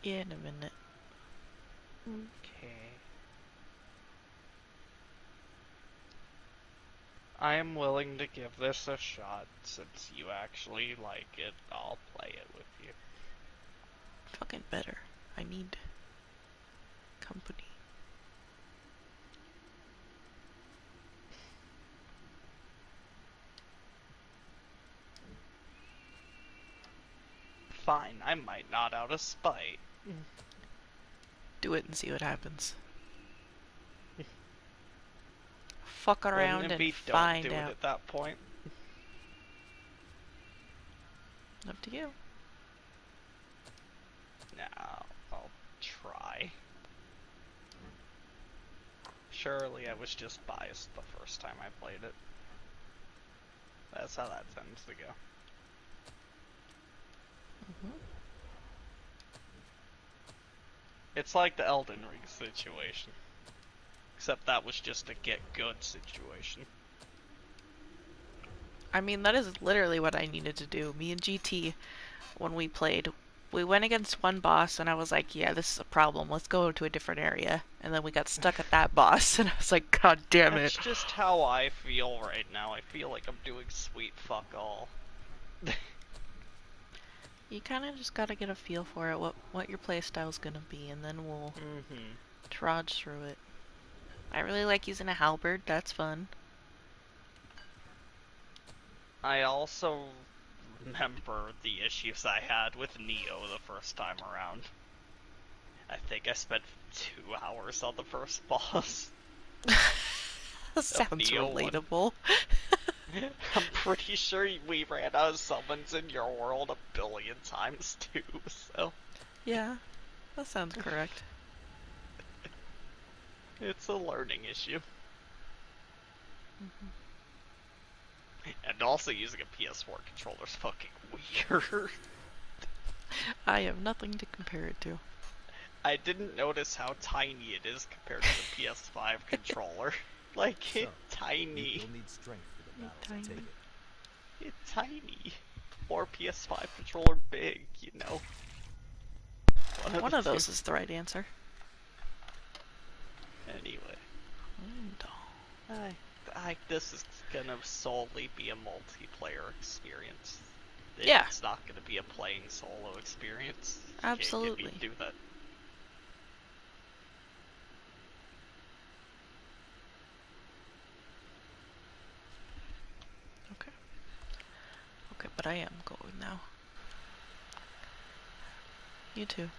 In a minute.
Okay. I am willing to give this a shot, since you actually like it, I'll play it with you.
Fucking better. I need company.
Fine, I might not out of spite.
Do it and see what happens. Fuck around
Wouldn't it
and
be
find
don't do
out.
it at that point?
Up to you.
No, I'll try. Surely I was just biased the first time I played it. That's how that tends to go. It's like the Elden Ring situation. Except that was just a get good situation.
I mean, that is literally what I needed to do. Me and GT, when we played, we went against one boss, and I was like, yeah, this is a problem. Let's go to a different area. And then we got stuck at that boss, and I was like, god damn it.
That's just how I feel right now. I feel like I'm doing sweet fuck all.
You kind of just gotta get a feel for it, what your playstyle's gonna be, and then we'll trudge through it. I really like using a halberd. That's fun.
I also remember the issues I had with Neo the first time around. I think I spent 2 hours on the first boss.
That sounds relatable.
I'm pretty sure we ran out of summons in your world 1,000,000,000 times too, so...
Yeah, that sounds correct.
It's a learning issue. And also using a PS4 controller is fucking weird.
I have nothing to compare it to.
I didn't notice how tiny it is compared to the PS5 controller. Like, it's tiny.
You'll need strength for the battle, I take it.
It's tiny. Or PS5 controller big, you know.
One of those is the right answer.
Anyway. This is gonna solely be a multiplayer experience.
Yeah.
It's not gonna be a playing solo experience.
Absolutely.
You can't get me to do that.
Okay. Okay, but I am going now. You too.